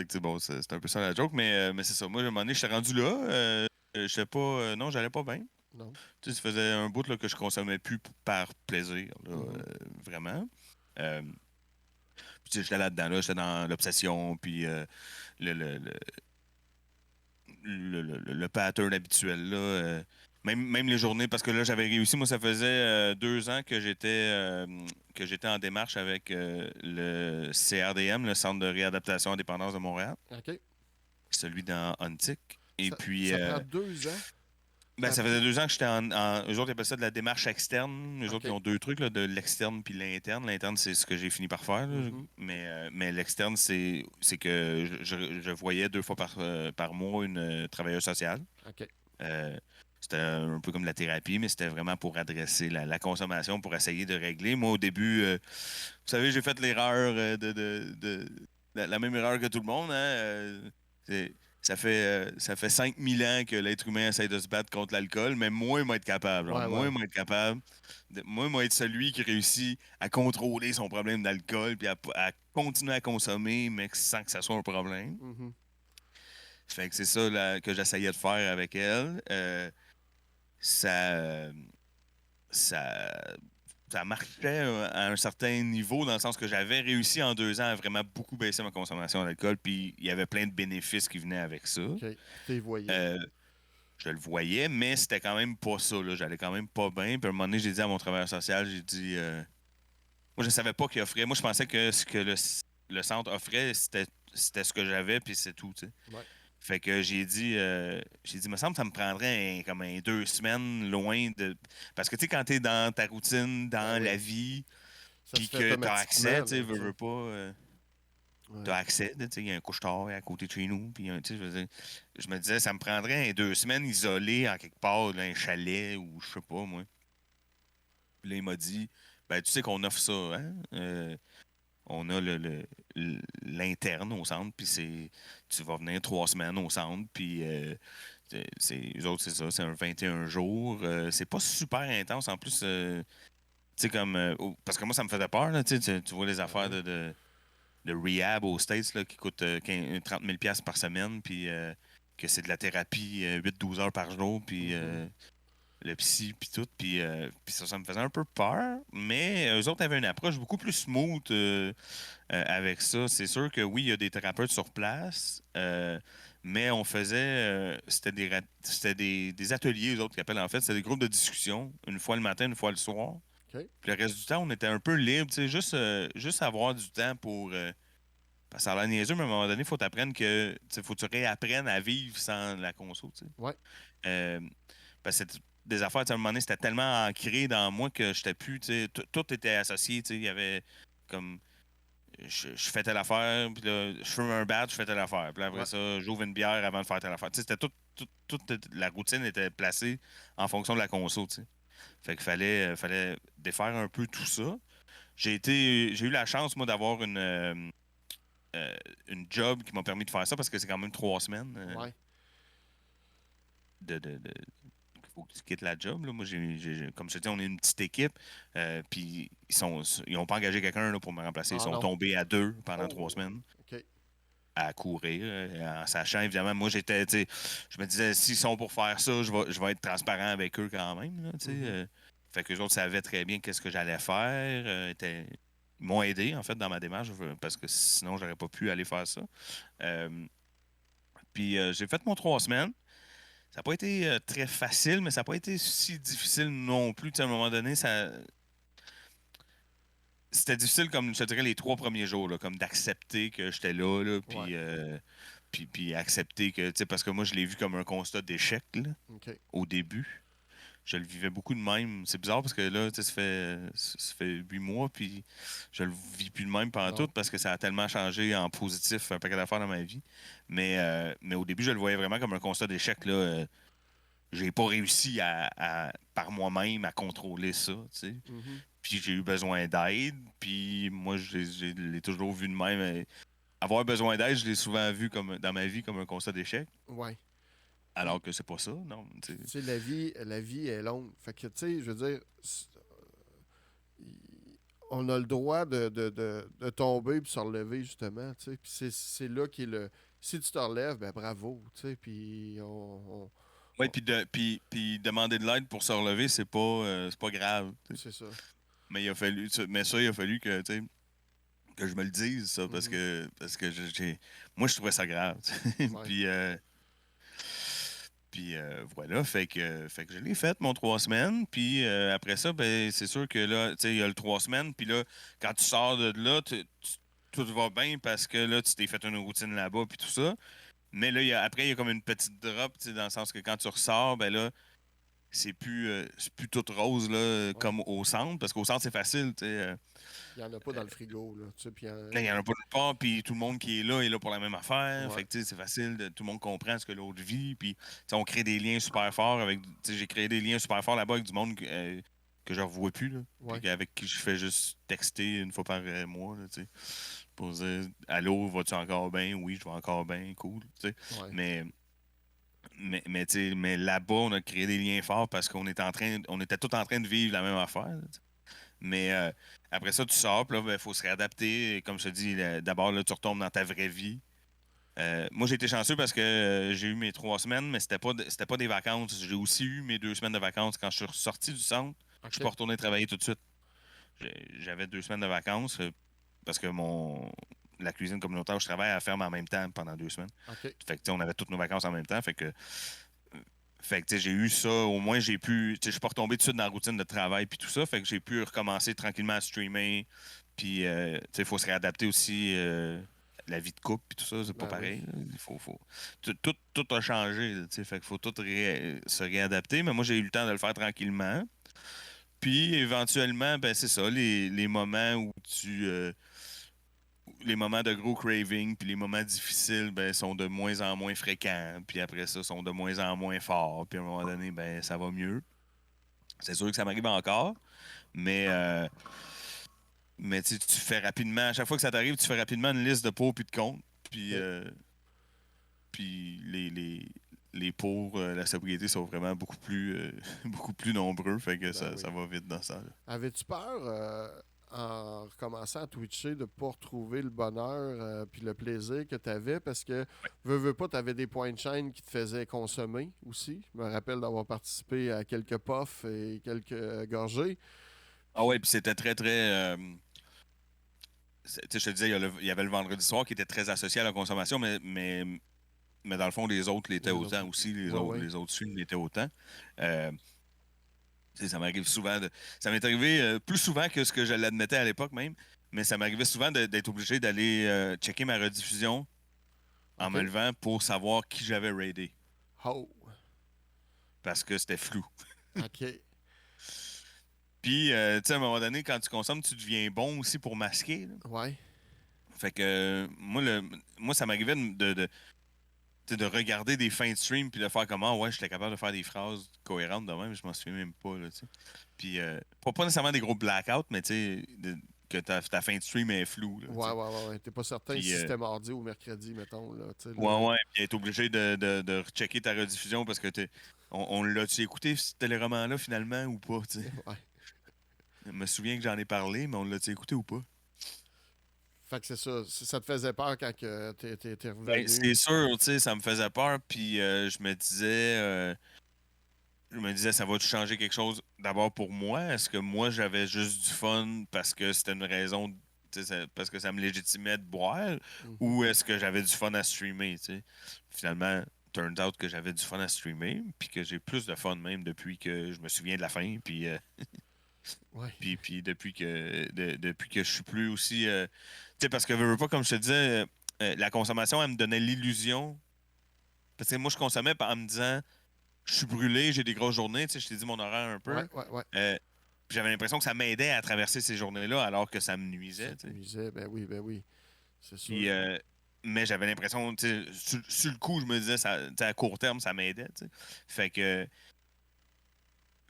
c'est bon, c'est un peu ça la joke, mais c'est ça. Moi, à un moment donné, j'étais rendu là. J'étais pas. Non, j'allais pas bien. Non. Tu sais, ça faisait un bout là, que je consommais plus par plaisir, là, vraiment. Euh, puis tu sais, j'étais là-dedans, là, j'étais dans l'obsession, puis le, le, le, le pattern habituel, là. Même les journées, parce que là, j'avais réussi. Moi, ça faisait 2 ans que j'étais en démarche avec le CRDM, le Centre de réadaptation à dépendance de Montréal, OK. celui dans Antique. Et Ça, puis, ça prend 2 ans. ben, ça faisait 2 ans que j'étais eux autres, ils appellent ça de la démarche externe. Eux OK. autres, ils ont deux trucs, là, de l'externe puis l'interne. L'interne, c'est ce que j'ai fini par faire. Là. Mhm. Mais l'externe, c'est que je voyais 2 fois par mois une travailleuse sociale. OK. Euh, C'était un peu comme la thérapie, mais c'était vraiment pour adresser la consommation, pour essayer de régler. Moi, au début, vous savez, j'ai fait l'erreur la même erreur que tout le monde. Hein? Ça fait 5000 ans que l'être humain essaie de se battre contre l'alcool, mais moi, il m'a être capable. Ouais, Moi, ouais. il m'a être capable. Moi, il m'a être celui qui réussit à contrôler son problème d'alcool puis à continuer à consommer, mais sans que ça soit un problème. Mhm. Fait que c'est ça là, que j'essayais de faire avec elle. Ça, ça, ça marchait à un certain niveau, dans le sens que j'avais réussi en 2 ans à vraiment beaucoup baisser ma consommation d'alcool, puis il y avait plein de bénéfices qui venaient avec ça. OK. T'es voyé. Je le voyais, mais c'était quand même pas ça. Là. J'allais quand même pas bien. Puis à un moment donné, j'ai dit à mon travailleur social, j'ai dit... moi, je savais pas qu'il offrait. Moi, je pensais que ce que le centre offrait, c'était ce que j'avais, puis c'est tout, tu sais. Ouais. Fait que me semble que ça me prendrait comme 2 semaines loin de. Parce que, tu sais, quand t'es dans ta routine, dans Ah oui. la vie, Ça puis se fait que t'as accès, tu sais, automatiquement, là, veux pas, Ouais. t'as accès, tu sais, il y a un couche-tard à côté de chez nous, puis, tu sais, je me disais, ça me prendrait 2 semaines isolé en quelque part, là, un chalet, ou je sais pas, moi. Puis là, il m'a dit, ben, tu sais qu'on offre ça, hein? On a l'interne au centre, puis tu vas venir 3 semaines au centre, puis eux autres, c'est ça, c'est un 21 jours. C'est pas super intense, en plus, tu sais, comme, parce que moi, ça me faisait peur, là, tu vois les affaires ouais. de rehab aux States, là, qui coûtent 30 000 $ par semaine, puis que c'est de la thérapie 8-12 heures par jour, puis le psy, puis tout. Puis ça me faisait un peu peur, mais eux autres avaient une approche beaucoup plus smooth avec ça. C'est sûr que oui, il y a des thérapeutes sur place, Mais on faisait, c'était des ateliers, eux autres qui appellent en fait, c'était des groupes de discussion, une fois le matin, une fois le soir. OK. Puis le reste du temps, on était un peu libre, tu sais, juste avoir du temps pour. Parce que ça a l'air niaiseux, mais à un moment donné, il faut t'apprendre que. Tu sais, faut que tu réapprennes à vivre sans la console, tu sais. Ouais. Euh, Parce que des affaires, tu sais, à un moment donné, c'était tellement ancré dans moi que j'étais plus, tu sais, tout était associé, tu sais, il y avait comme. Je fais telle affaire, puis là, je fume un bat, je fais telle affaire. Puis là, après Ouais. ça, j'ouvre une bière avant de faire telle affaire. Tu sais, c'était toute la routine était placée en fonction de la conso, tu sais. Fait qu'il fallait défaire un peu tout ça. J'ai eu la chance, moi, d'avoir une job qui m'a permis de faire ça parce que c'est quand même 3 semaines Ouais. de faut que tu quittes la job. Là. Moi, comme je te dis, on est une petite équipe. Puis ils n'ont pas engagé quelqu'un là, pour me remplacer. Ils Ah sont non. tombés à 2 pendant 3 semaines Oh, OK. à courir, en sachant évidemment, moi j'étais, tu sais, je me disais, s'ils sont pour faire ça, je vais être transparent avec eux quand même. Là, tu sais, fait que les autres savaient très bien qu'est-ce que j'allais faire. Ils m'ont aidé en fait dans ma démarche parce que sinon j'aurais pas pu aller faire ça. Euh, Puis j'ai fait mon 3 semaines. Ça n'a pas été très facile, mais ça n'a pas été si difficile non plus. Tu sais, à un moment donné, c'était difficile, comme je te dirais, les 3 premiers jours, là, comme d'accepter que j'étais là, Ouais. puis accepter que, tu sais, parce que moi, je l'ai vu comme un constat d'échec, là, OK. au début. Je le vivais beaucoup de même. C'est bizarre parce que là, tu sais, ça fait 8 mois, puis je le vis plus de même pendant tout Non. parce que ça a tellement changé en positif un paquet d'affaires dans ma vie. Mais au début, je le voyais vraiment comme un constat d'échec, là. J'ai pas réussi par moi-même à contrôler ça, tu sais. Mhm. Puis j'ai eu besoin d'aide, puis moi, je l'ai toujours vu de même. Avoir besoin d'aide, je l'ai souvent vu comme dans ma vie comme un constat d'échec, Ouais. alors que c'est pas ça, non. Tu sais. Tu sais, la vie est longue. Fait que, tu sais, je veux dire, on a le droit de tomber puis se relever, justement, tu sais. Puis c'est là qui est le... Si tu te relèves, ben bravo, tu sais. Puis Ouais, puis demander de l'aide pour se relever, c'est pas grave, tu sais. c'est ça. Mais il a fallu que, tu sais, que je me le dise, ça, parce Mhm. que, parce que moi, je trouvais ça grave, tu sais. Ouais. Puis voilà, fait que je l'ai fait, mon 3 semaines. Puis après ça, ben, c'est sûr que là, tu sais, il y a le 3 semaines. Puis là, quand tu sors de là, tout va bien parce que là, tu t'es fait une routine là-bas, puis tout ça. Mais là, après, il y a comme une petite drop, tu sais, dans le sens que quand tu ressors, ben là, c'est plus tout rose, là, Ouais. comme au centre. Parce qu'au centre, c'est facile, tu sais. Il n'y en a pas dans le frigo, là. Tu sais, puis Là, il n'y en a pas de part, puis tout le monde qui est là pour la même affaire. ouais. Fait que, tu sais, c'est facile, tout le monde comprend ce que l'autre vit. Puis, tu sais, on crée des liens super forts avec. Tu sais, j'ai créé des liens super forts là-bas avec du monde que je ne revois plus, là. Ouais. Puis avec qui je fais juste texter une fois par mois, là, tu sais. Pour dire, allô, vas-tu encore bien? Oui, je vais encore bien, cool, tu sais. Ouais. Mais là-bas, on a créé des liens forts parce on était tous en train de vivre la même affaire, là, tu sais. Mais après ça, tu sors, puis là, il faut se réadapter. Et comme je te dis, d'abord, là, tu retombes dans ta vraie vie. Moi, j'ai été chanceux parce que j'ai eu mes 3 semaines, mais c'était pas des vacances. J'ai aussi eu mes 2 semaines de vacances. Quand je suis ressorti du centre, je suis pas OK. retourné travailler tout de suite. J'avais 2 semaines de vacances parce que la cuisine communautaire où je travaille, elle ferme en même temps pendant 2 semaines. OK. Fait que, tu sais, on avait toutes nos vacances en même temps. Fait que, tu sais, j'ai eu ça. Au moins, j'ai pu. Tu sais, je suis pas retombé tout de suite dans la routine de travail puis tout ça. Fait que j'ai pu recommencer tranquillement à streamer. Puis, tu sais, il faut se réadapter aussi. La vie de couple puis tout ça, c'est pas Ben oui. pareil, là. Tout a changé, tu sais. Fait qu'il faut tout se réadapter. Mais moi, j'ai eu le temps de le faire tranquillement. Puis, éventuellement, ben, c'est ça, les moments où les moments de gros craving puis les moments difficiles ben, sont de moins en moins fréquents. Puis après ça, sont de moins en moins forts. Puis à un moment donné, ben, ça va mieux. C'est sûr que ça m'arrive encore, mais, tu fais rapidement, à chaque fois que ça t'arrive, tu fais rapidement une liste de pour puis de contre. Puis, OK. puis les pour la sobriété sont vraiment beaucoup plus, beaucoup plus nombreux. Fait que Ben ça oui. va vite dans ça. Là. Avais-tu peur, en recommençant à twitcher, de ne pas retrouver le bonheur puis le plaisir que tu avais? Parce que, veux pas, tu avais des points de chaîne qui te faisaient consommer aussi. Je me rappelle d'avoir participé à quelques puffs et quelques gorgées. Ah ouais, Puis, puis c'était très, très. Tu sais, je te disais, il y avait le vendredi soir qui était très associé à la consommation, mais mais dans le fond, les autres l'étaient Les autant autres. aussi. Ouais. Les autres streams l'étaient autant. Euh, ça m'arrive souvent de. Ça m'est arrivé plus souvent que ce que je l'admettais à l'époque même, mais ça m'arrivait souvent d'être obligé d'aller checker ma rediffusion en me OK. levant pour savoir qui j'avais raidé. Oh. Parce que c'était flou. OK. Puis, tu sais, à un moment donné, quand tu consommes, tu deviens bon aussi pour masquer, là. Ouais. Fait que moi, ça m'arrivait tu sais, de regarder des fins de stream puis de faire comment, ouais, j'étais capable de faire des phrases cohérentes de même, je m'en souviens même pas, là, tu sais. Puis, pas nécessairement des gros blackouts, mais tu sais, que ta fin de stream est floue, là, tu sais. Ouais. T'es pas certain Puis, si c'était mardi ou mercredi, mettons. Là, tu sais, ouais, ouais, puis être obligé de rechecker ta rediffusion parce que on l'a-tu écouté, ce téléroman-là, finalement, ou pas, tu sais. Ouais. Je me souviens que j'en ai parlé, mais on l'a-tu écouté ou pas? Fait que c'est ça. Ça te faisait peur quand que t'es Ben, revenu. c'est sûr, tu sais, ça me faisait peur, puis je me disais, ça va-tu changer quelque chose d'abord pour moi? Est-ce que moi, j'avais juste du fun parce que c'était une raison, tu sais, parce que ça me légitimait de boire, Mhm. ou est-ce que j'avais du fun à streamer, tu sais? Finalement, turns out que j'avais du fun à streamer, puis que j'ai plus de fun même depuis que je me souviens de la fin, puis, Ouais. puis depuis que je suis plus aussi... tu sais, parce que, veux pas, comme je te disais, la consommation, elle me donnait l'illusion. Parce que moi, je consommais en me disant, je suis brûlé, j'ai des grosses journées, tu sais, je t'ai dit mon horaire un peu. Ouais. Euh, puis j'avais l'impression que ça m'aidait à traverser ces journées-là alors que ça me Ça nuisait, te tu sais. nuisait. Ben oui. C'est sûr. Puis, mais j'avais l'impression, tu sais, sur le coup, je me disais, ça, tu sais, à court terme, ça m'aidait, tu sais. Fait que,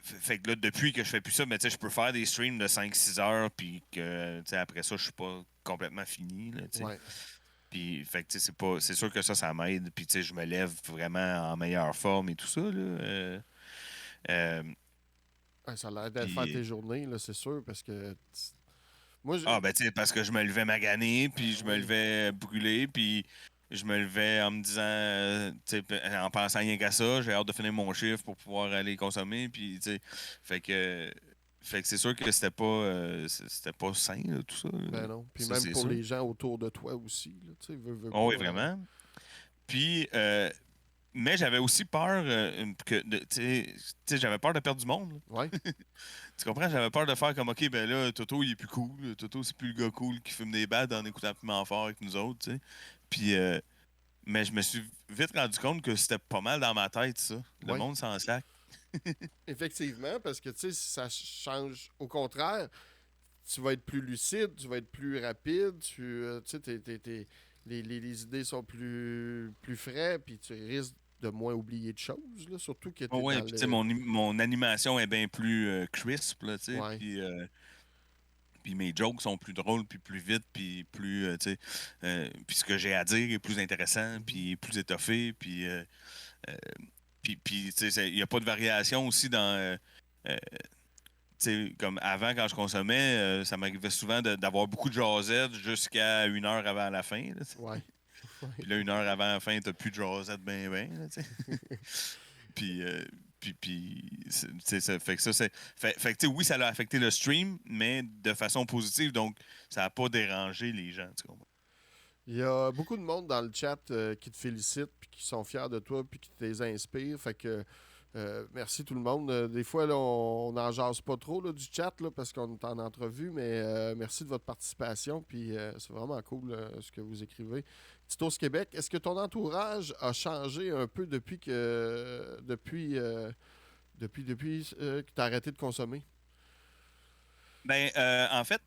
fait que là, depuis que je fais plus ça, mais tu sais, je peux faire des streams de 5-6 heures, puis que, tu sais, après ça, je suis pas complètement fini, là, tu sais. Ouais. Puis, fait que, tu sais, c'est sûr que ça m'aide. Puis, tu sais, je me lève vraiment en meilleure forme et tout ça, là. Euh, Ouais, ça a l'air de faire tes puis, journées, là, c'est sûr, parce que moi, ah, ben, tu sais, parce que je me levais magané, puis je me oui. levais brûlé, puis je me levais en me disant, tu sais, en pensant rien qu'à ça, j'ai hâte de finir mon chiffre pour pouvoir aller consommer, puis, tu sais, fait que, fait que c'est sûr que c'était pas sain, là, tout ça, là. Ben non. Puis Ça, même c'est pour sûr. les gens autour de toi aussi, là, tu sais, veux pas. Oh, oui, vraiment. Puis, mais j'avais aussi peur tu sais, j'avais peur de perdre du monde, là. Ouais. Tu comprends? J'avais peur de faire comme, OK, ben là, Toto, il est plus cool. Toto, c'est plus le gars cool qui fume des bads en écoutant Piment Fort avec nous autres, tu sais. Puis, mais je me suis vite rendu compte que c'était pas mal dans ma tête, ça. Le Ouais. monde s'en sac. Effectivement, parce que, tu sais, ça change. Au contraire, tu vas être plus lucide, tu vas être plus rapide, tu sais, les idées sont plus frais, puis tu risques de moins oublier de choses, là, surtout que tu Oh, es ouais, dans puis tu sais, le... mon animation est bien plus crisp, là, tu sais. Ouais. Puis mes jokes sont plus drôles, puis plus vite, puis plus, tu sais, puis ce que j'ai à dire est plus intéressant, Mhm. puis plus étoffé, euh, puis tu sais, il n'y a pas de variation aussi dans, euh, tu sais, comme avant, quand je consommais, ça m'arrivait souvent d'avoir beaucoup de jasettes jusqu'à 1 heure avant la fin, là, tu sais. Ouais. Puis là, 1 heure avant la fin, t'as plus de jasettes ben, tu sais. Puis, tu sais, ça fait que ça, c'est. Fait que, tu sais, oui, ça a affecté le stream, mais de façon positive, donc ça n'a pas dérangé les gens, tu comprends? Il y a beaucoup de monde dans le chat qui te félicite, puis qui sont fiers de toi, puis qui te les inspirent. Fait que merci tout le monde. Des fois, là, on n'en jase pas trop là, du chat là, parce qu'on est en entrevue, mais merci de votre participation. Puis c'est vraiment cool ce que vous écrivez. Titos Québec, est-ce que ton entourage a changé un peu depuis que tu as arrêté de consommer? Ben, en fait,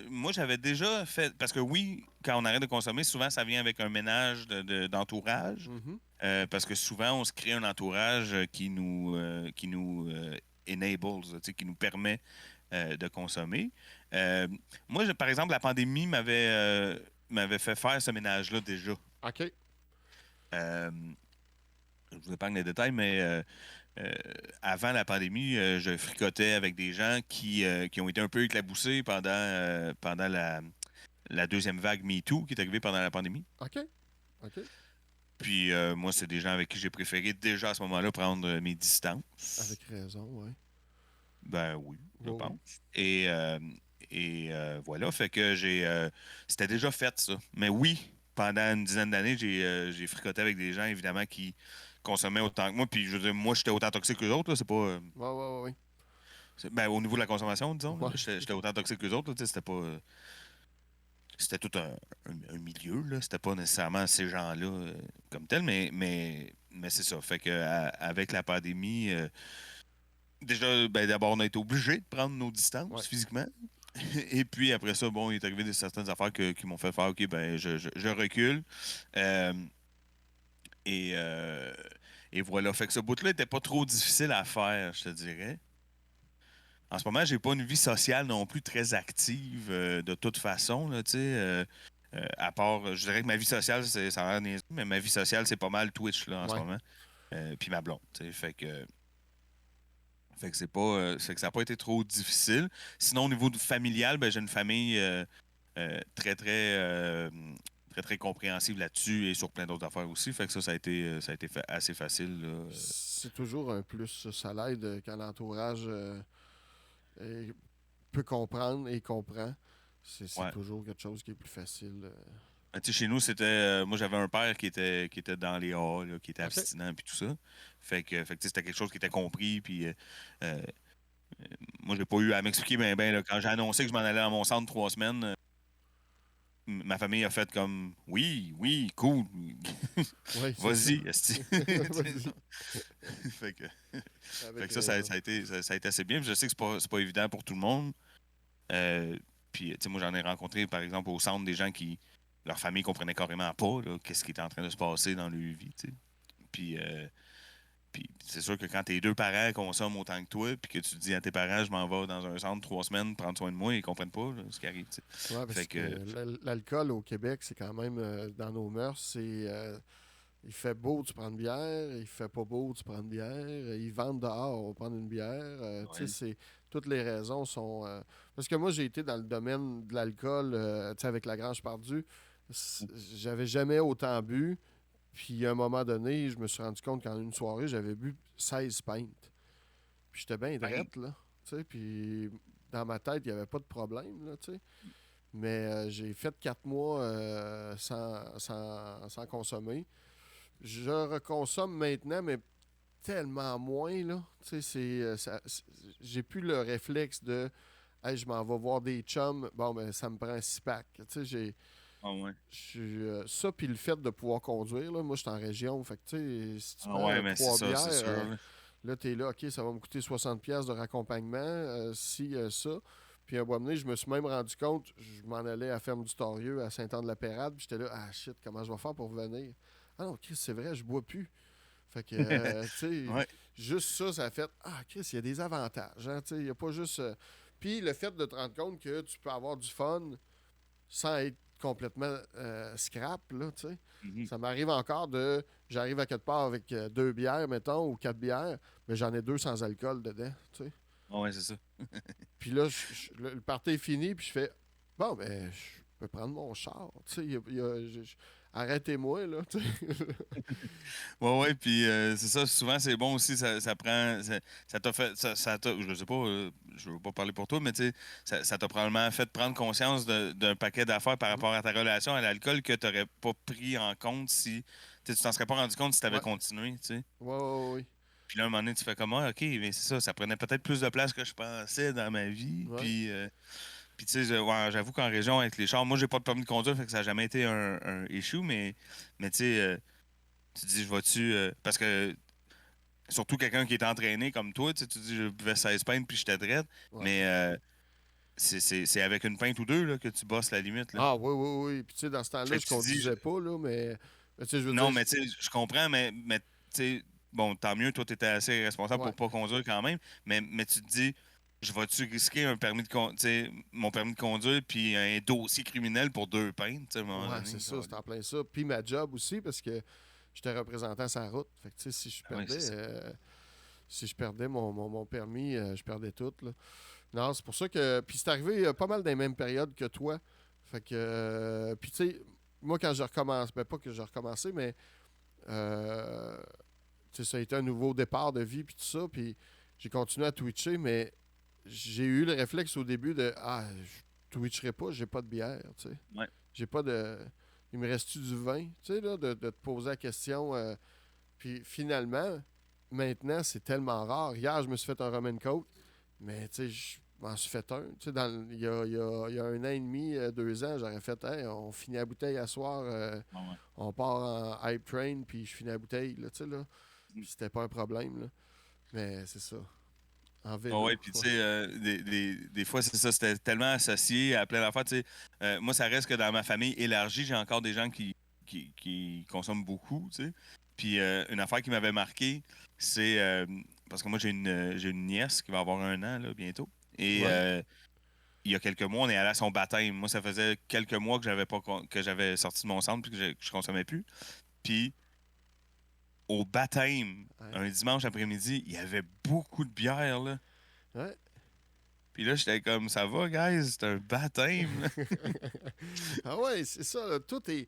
moi, j'avais déjà fait. Parce que oui, quand on arrête de consommer, souvent, ça vient avec un ménage d'entourage. Mhm. Parce que souvent, on se crée un entourage qui nous enables, tu sais, qui nous permet de consommer. Euh, moi, par exemple, la pandémie m'avait fait faire ce ménage-là déjà. OK. Euh, je vous épargne les détails, mais euh, avant la pandémie, je fricotais avec des gens qui ont été un peu éclaboussés pendant la deuxième vague MeToo qui est arrivée pendant la pandémie. OK. OK. Puis moi, c'est des gens avec qui j'ai préféré déjà à ce moment-là prendre mes distances. Avec raison, ouais. Ben oui, je Oui, oui. pense. Et voilà, fait que c'était déjà fait ça. Mais oui. pendant une dizaine d'années, j'ai fricoté avec des gens, évidemment, qui consommaient autant que moi. Puis, je veux dire, moi, j'étais autant toxique que les autres. Là, c'est pas. Ouais. Ben, au niveau de la consommation, disons, là, Ouais. j'étais autant toxique que les autres. Là, tu sais, c'était pas. C'était tout un milieu, là. C'était pas nécessairement ces gens-là comme tels, mais c'est ça. Fait que avec la pandémie, déjà, ben, d'abord, on a été obligé de prendre nos Ouais. distances physiquement. Et puis après ça, bon, il est arrivé certaines affaires qui m'ont fait faire OK, ben je recule. Euh, et, euh, et voilà. Fait que ce bout-là n'était pas trop difficile à faire, je te dirais. En ce moment, j'ai pas une vie sociale non plus très active de toute façon, là, tu sais. À part, je dirais que ma vie sociale, ça a l'air niaiseux, mais ma vie sociale, c'est pas mal Twitch là, en ce Ouais. moment. Puis ma blonde, tu sais. Fait que c'est pas. Fait que ça n'a pas été trop difficile. Sinon, au niveau familial, ben, j'ai une famille très, très, très compréhensive là-dessus et sur plein d'autres affaires aussi. Fait que ça a été, assez facile, là. C'est toujours un plus. Ça l'aide quand l'entourage peut comprendre et comprend. C'est Ouais. toujours quelque chose qui est plus facile. Ben, tu sais, chez nous, c'était. Moi, j'avais un père qui était dans les A, là, qui était OK. abstinent puis tout ça. Fait que tu sais, c'était quelque chose qui était compris. Puis euh, moi, j'ai pas eu à m'expliquer ben, là, quand j'ai annoncé que je m'en allais dans mon centre 3 semaines. Ma famille a fait comme oui, oui, cool. Oui, c'est ça. Vas-y, esti. Vas-y. fait que, fait Avec que ça raison. a été, ça a été assez bien. Puis je sais que c'est pas évident pour tout le monde. Puis, tu sais, moi, j'en ai rencontré, par exemple, au centre, des gens qui, leur famille comprenait carrément pas là, qu'est-ce qui était en train de se passer dans leur vie, tu sais. Puis, puis c'est sûr que quand tes deux parents consomment autant que toi, puis que tu dis à tes parents, je m'en vais dans un centre 3 semaines prendre soin de moi, ils comprennent pas là, ce qui arrive, tu sais. Ouais, parce Fait que que, l'alcool au Québec, c'est quand même dans nos mœurs, il fait beau, tu prends une bière, il fait pas beau, tu prends une bière, ils vendent dehors, on va prendre une bière. Tu sais, ouais. toutes les raisons sont. Parce que moi, j'ai été dans le domaine de l'alcool, tu sais, avec la Grange Pardue. J'avais jamais autant bu. Puis à un moment donné, je me suis rendu compte qu'en une soirée, j'avais bu 16 pintes. Puis j'étais bien Ben, drette, là. Tu sais, puis dans ma tête, il n'y avait pas de problème, là, tu sais. Mais j'ai fait 4 mois sans consommer. Je reconsomme maintenant, mais tellement moins, là. Tu sais, j'ai plus le réflexe de hey, je m'en vais voir des chums. Bon, ben, ça me prend un 6-pack. Tu sais, ah ouais. ça, puis le fait de pouvoir conduire, là. Moi, je suis en région. Fait que, tu sais, si tu Ah prends ouais, mais c'est 3 bières, ça, c'est sûr, là. là, t'es là, OK, ça va me coûter 60$ de raccompagnement. Si, ça. Puis à un moment donné, je me suis même rendu compte, je m'en allais à Ferme du Torieux, à Saint-Anne-de-la-Pérade, puis j'étais là, ah shit, comment je vais faire pour venir? Ah non, Chris, c'est vrai, je bois plus. Fait que, tu sais, Ouais. juste ça, ça a fait, ah Chris, il y a des avantages. Hein, tu sais, il n'y a pas juste. Puis le fait de te rendre compte que tu peux avoir du fun sans être complètement scrap, là, tu sais. Mhm. Ça m'arrive encore de. J'arrive à quelque part avec 2 bières, mettons, ou 4 bières, mais j'en ai 2 sans alcool dedans, tu sais. Ah ouais, c'est ça. Puis là, le party est fini, puis je fais bon, ben, je peux prendre mon char. Tu sais, arrêtez-moi, là. Tu sais. Ouais, ouais, puis c'est ça, souvent c'est bon aussi, ça prend, ça t'a fait, je sais pas, je veux pas parler pour toi, mais tu sais, ça t'a probablement fait prendre conscience d'un paquet d'affaires par Mhm. rapport à ta relation à l'alcool que t'aurais pas pris en compte si, tu t'en serais pas rendu compte si t'avais Ouais. continué, tu sais. Ouais. Puis là, un moment donné, tu fais comment, OK, mais c'est ça, ça prenait peut-être plus de place que je pensais dans ma vie, Ouais. puis tu sais, ouais, j'avoue qu'en région, avec les chars, moi, j'ai pas de permis de conduire, fait que ça a jamais été un issue, mais tu sais, tu te dis, je vais-tu. Parce que, surtout quelqu'un qui est entraîné comme toi, tu sais, tu dis, je buvais 16 pintes puis j'étais drette, Ouais. mais c'est avec une pinte ou deux là, que tu bosses la limite. Là. Ah, oui. Puis, tu sais, dans ce temps-là, Fait que je tu dis, conduisais pas, là, mais tu sais, je veux non, dire, mais tu sais, je comprends, mais tu sais, bon, tant mieux, toi, tu étais assez responsable ouais. pour pas conduire quand même, mais tu te dis, je vais-tu risquer un permis de conduire, mon permis de conduire puis un dossier criminel pour 2 pintes, tu sais, à un moment Ouais, donné. c'est ça, c'est en plein ça. Puis ma job aussi, parce que j'étais représentant sur la route. Fait que, tu sais, Ah ouais, c'est ça. si je perdais mon permis, je perdais tout, là. Non, c'est pour ça que. Puis c'est arrivé pas mal dans les mêmes périodes que toi. Fait que. Puis tu sais, moi, quand je recommence, ben pas que j'ai recommencé, mais. euh, tu sais, ça a été un nouveau départ de vie, puis tout ça. Puis j'ai continué à twitcher, mais j'ai eu le réflexe au début de ah, je twitcherai pas, j'ai pas de bière, tu sais. Ouais. J'ai pas de. il me reste-tu du vin? Tu sais, là, de te poser la question. Puis finalement, maintenant, c'est tellement rare. Hier, je me suis fait un rum and coke, mais tu sais, je m'en suis fait un. Tu sais, il y a 1 an et demi, 2 ans, j'aurais fait, hey, on finit la bouteille à soir, Ah ouais. on part en hype train, puis je finis la bouteille, là, tu sais, là. Mm. Puis c'était pas un problème, là. Mais c'est ça. En Ah vélo. ouais, puis tu Ouais. sais, des fois, c'est ça, c'était tellement associé à plein d'affaires. Tu sais, moi, ça reste que dans ma famille élargie, j'ai encore des gens qui consomment beaucoup, tu sais. Puis une affaire qui m'avait marqué, c'est parce que moi, j'ai une nièce qui va avoir 1 an là, bientôt. Et Ouais. il y a quelques mois, on est allé à son baptême. Moi, ça faisait quelques mois que j'avais sorti de mon centre puis que je consommais plus. Puis au baptême, Ouais. un dimanche après-midi, il y avait beaucoup de bière, là. Ouais. Puis là, j'étais comme, ça va, guys, c'est un baptême, là. Ah ouais, c'est ça, là. Tout est.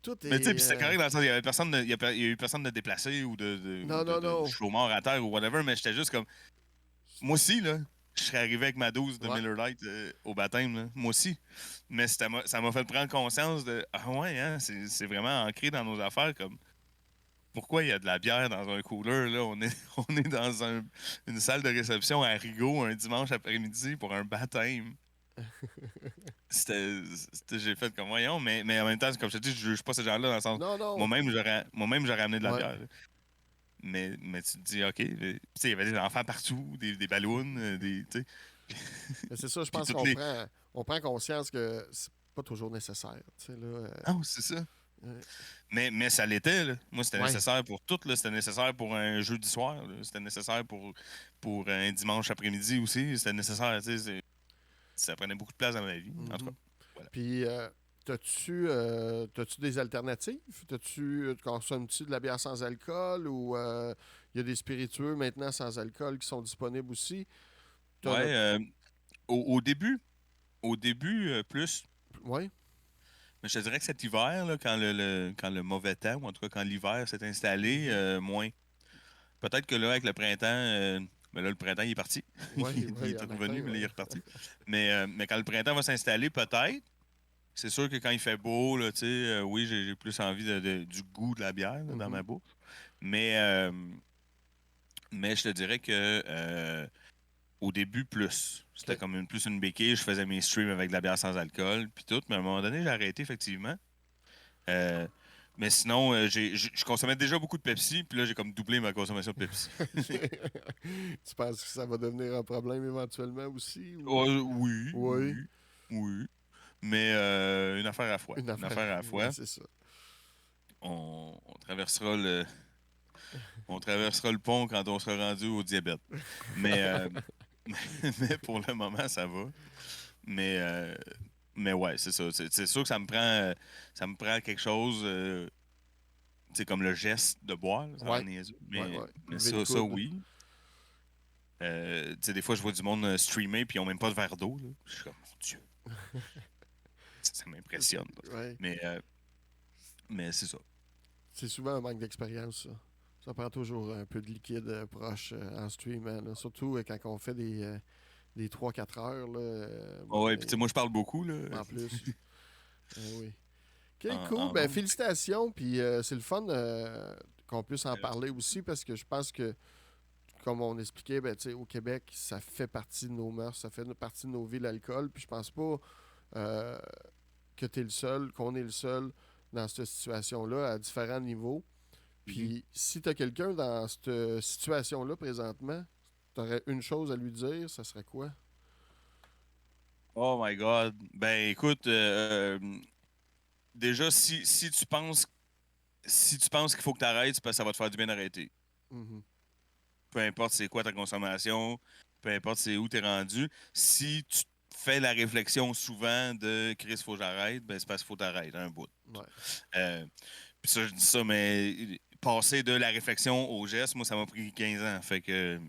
Tout Mais tu sais, est. puis c'était correct dans le sens, il y avait personne il y a eu personne de déplacé ou Non, non, de non. chaud mort à terre ou whatever, mais j'étais juste comme, moi aussi, là, je serais arrivé avec ma dose de Ouais. Miller Lite au baptême, là. Moi aussi. Mais ça m'a fait prendre conscience de, ah ouais, hein, c'est vraiment ancré dans nos affaires, comme, pourquoi il y a de la bière dans un cooler, là? On est dans une salle de réception à Rigaud un dimanche après-midi pour un baptême. J'ai fait comme voyons, mais en même temps, comme je te dis, je juge pas ces gens-là dans le sens. Non, non. Moi-même, j'aurais amené de la Ouais. bière. Là. Mais tu te dis, OK, tu sais, il y avait des enfants partout, des ballons, tu sais. Mais c'est ça, je Puis pense toutes qu'on les. prend, on prend conscience que c'est pas toujours nécessaire. Tu sais, là. Ah, c'est ça. Euh, Mais ça l'était, là. Moi, c'était ouais. nécessaire pour tout, là. C'était nécessaire pour un jeudi soir, là. C'était nécessaire pour un dimanche après-midi aussi. C'était nécessaire, tu sais. Ça prenait beaucoup de place dans ma vie. En tout cas, Mhm. voilà. Puis, t'as-tu des alternatives? Consommes-tu de la bière sans alcool ou il y a des spiritueux maintenant sans alcool qui sont disponibles aussi? T'en as... Ouais, au début, plus. Ouais? Mais je te dirais que cet hiver, là, quand le mauvais temps, ou en tout cas quand l'hiver s'est installé, Mhm. moins. Peut-être que là, avec le printemps, ben là, le printemps, il est parti. Ouais, Il ouais, il y est en a plein, revenu, mais là, il est ouais. reparti. Mais quand le printemps va s'installer, peut-être. C'est sûr que quand il fait beau, là, tu sais, oui, j'ai plus envie du goût de la bière là, dans ma Mhm. bouche. Mais, euh, mais je te dirais que au début, plus. C'était OK. comme plus une béquille. Je faisais mes streams avec de la bière sans alcool, puis tout. Mais à un moment donné, j'ai arrêté, effectivement. Euh, mais sinon, je consommais déjà beaucoup de Pepsi, puis là, j'ai comme doublé ma consommation de Pepsi. Tu penses que ça va devenir un problème éventuellement aussi? Ou... Oh, oui, Oui, oui, oui. Mais une affaire à la fois. une Une affaire. affaire à la Ouais, fois. c'est ça. On traversera on traversera le pont quand on sera rendu au diabète. Mais, mais pour le moment, ça va. Mais, euh, mais ouais, c'est ça. C'est sûr que ça me prend quelque chose, tu sais, comme le geste de boire, là, ça a l'air Ouais, niaiseux. ouais, Mais, ouais. mais Lever le ça, coude. oui. Tu sais, des fois, je vois du monde streamer puis ils n'ont même pas de verre d'eau. Là. Je suis comme, mon Dieu, ça m'impressionne. Là. Ouais. Mais, euh, mais c'est ça. C'est souvent un manque d'expérience, ça. Ça prend toujours un peu de liquide proche en stream, hein, là. Surtout quand on fait des 3-4 heures. Là, Ah ouais, puis tu sais, moi, je parle beaucoup là, en plus. Oui. OK, cool. en Ben, ondes. félicitations. Puis c'est le fun qu'on puisse en parler aussi parce que je pense que, comme on expliquait, ben, tu sais, au Québec, ça fait partie de nos mœurs, ça fait partie de nos vies, l'alcool. Puis je pense pas euh, que tu es le seul, qu'on est le seul dans cette situation-là à différents niveaux. Mhm. Puis si tu as quelqu'un dans cette situation-là présentement, tu aurais une chose à lui dire, ça serait quoi? Oh my God. Ben écoute, déjà, si tu penses qu'il faut que tu arrêtes, c'est parce que ça va te faire du bien d'arrêter. Mhm. Peu importe c'est quoi ta consommation, peu importe c'est où tu es rendu. Si tu fais la réflexion souvent de Chris, faut que j'arrête, ben c'est parce qu'il faut t'arrêter un bout. Ouais. Euh, Puis ça, je dis ça, mais passer de la réflexion au geste, moi, ça m'a pris 15 ans. Fait que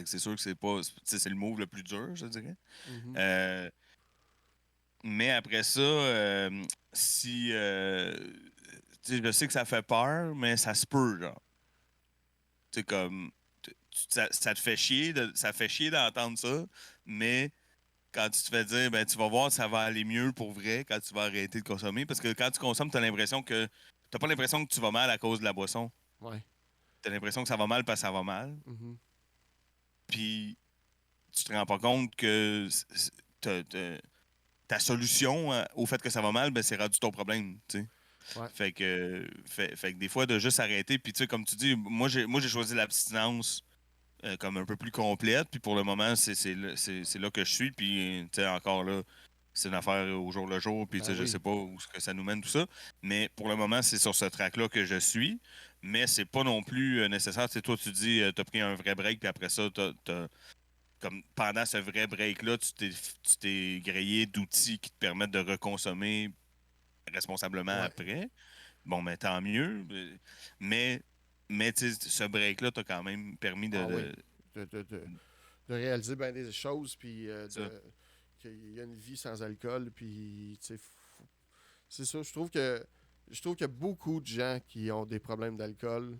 c'est sûr que c'est pas. C'est le move le plus dur, je dirais. Mhm. Euh, mais après ça, si. Tu sais, je sais que ça fait peur, mais ça se peut, genre. Tu sais, comme. Ça te fait chier, ça fait chier d'entendre ça, mais quand tu te fais dire, ben, tu vas voir, ça va aller mieux pour vrai quand tu vas arrêter de consommer. Parce que quand tu consommes, tu as l'impression que. T'as pas l'impression que tu vas mal à cause de la boisson. Ouais. Tu as l'impression que ça va mal parce que ça va mal. Mhm. Puis tu te rends pas compte que ta solution au fait que ça va mal, ben, c'est rendu ton problème. Tu sais. Ouais. Fait que des fois, de juste arrêter. Puis tu sais, comme tu dis, moi j'ai choisi l'abstinence comme un peu plus complète. Puis pour le moment, c'est là que je suis. Puis tu sais, encore là, c'est une affaire au jour le jour. Puis tu sais, je sais pas où ce que ça nous mène, tout ça. Mais pour le moment, c'est sur ce track-là que je suis. Mais c'est pas non plus nécessaire. Tu sais, toi, tu dis, t'as pris un vrai break. Puis après ça, comme pendant ce vrai break-là, tu t'es grillé d'outils qui te permettent de reconsommer responsablement Ouais. après. Bon, mais tant mieux. Mais, mais tu sais, ce break-là t'a quand même permis Ah oui. De réaliser bien des choses, puis ça. qu'il y a une vie sans alcool, puis tu sais, c'est ça. Je trouve qu'il y a beaucoup de gens qui ont des problèmes d'alcool,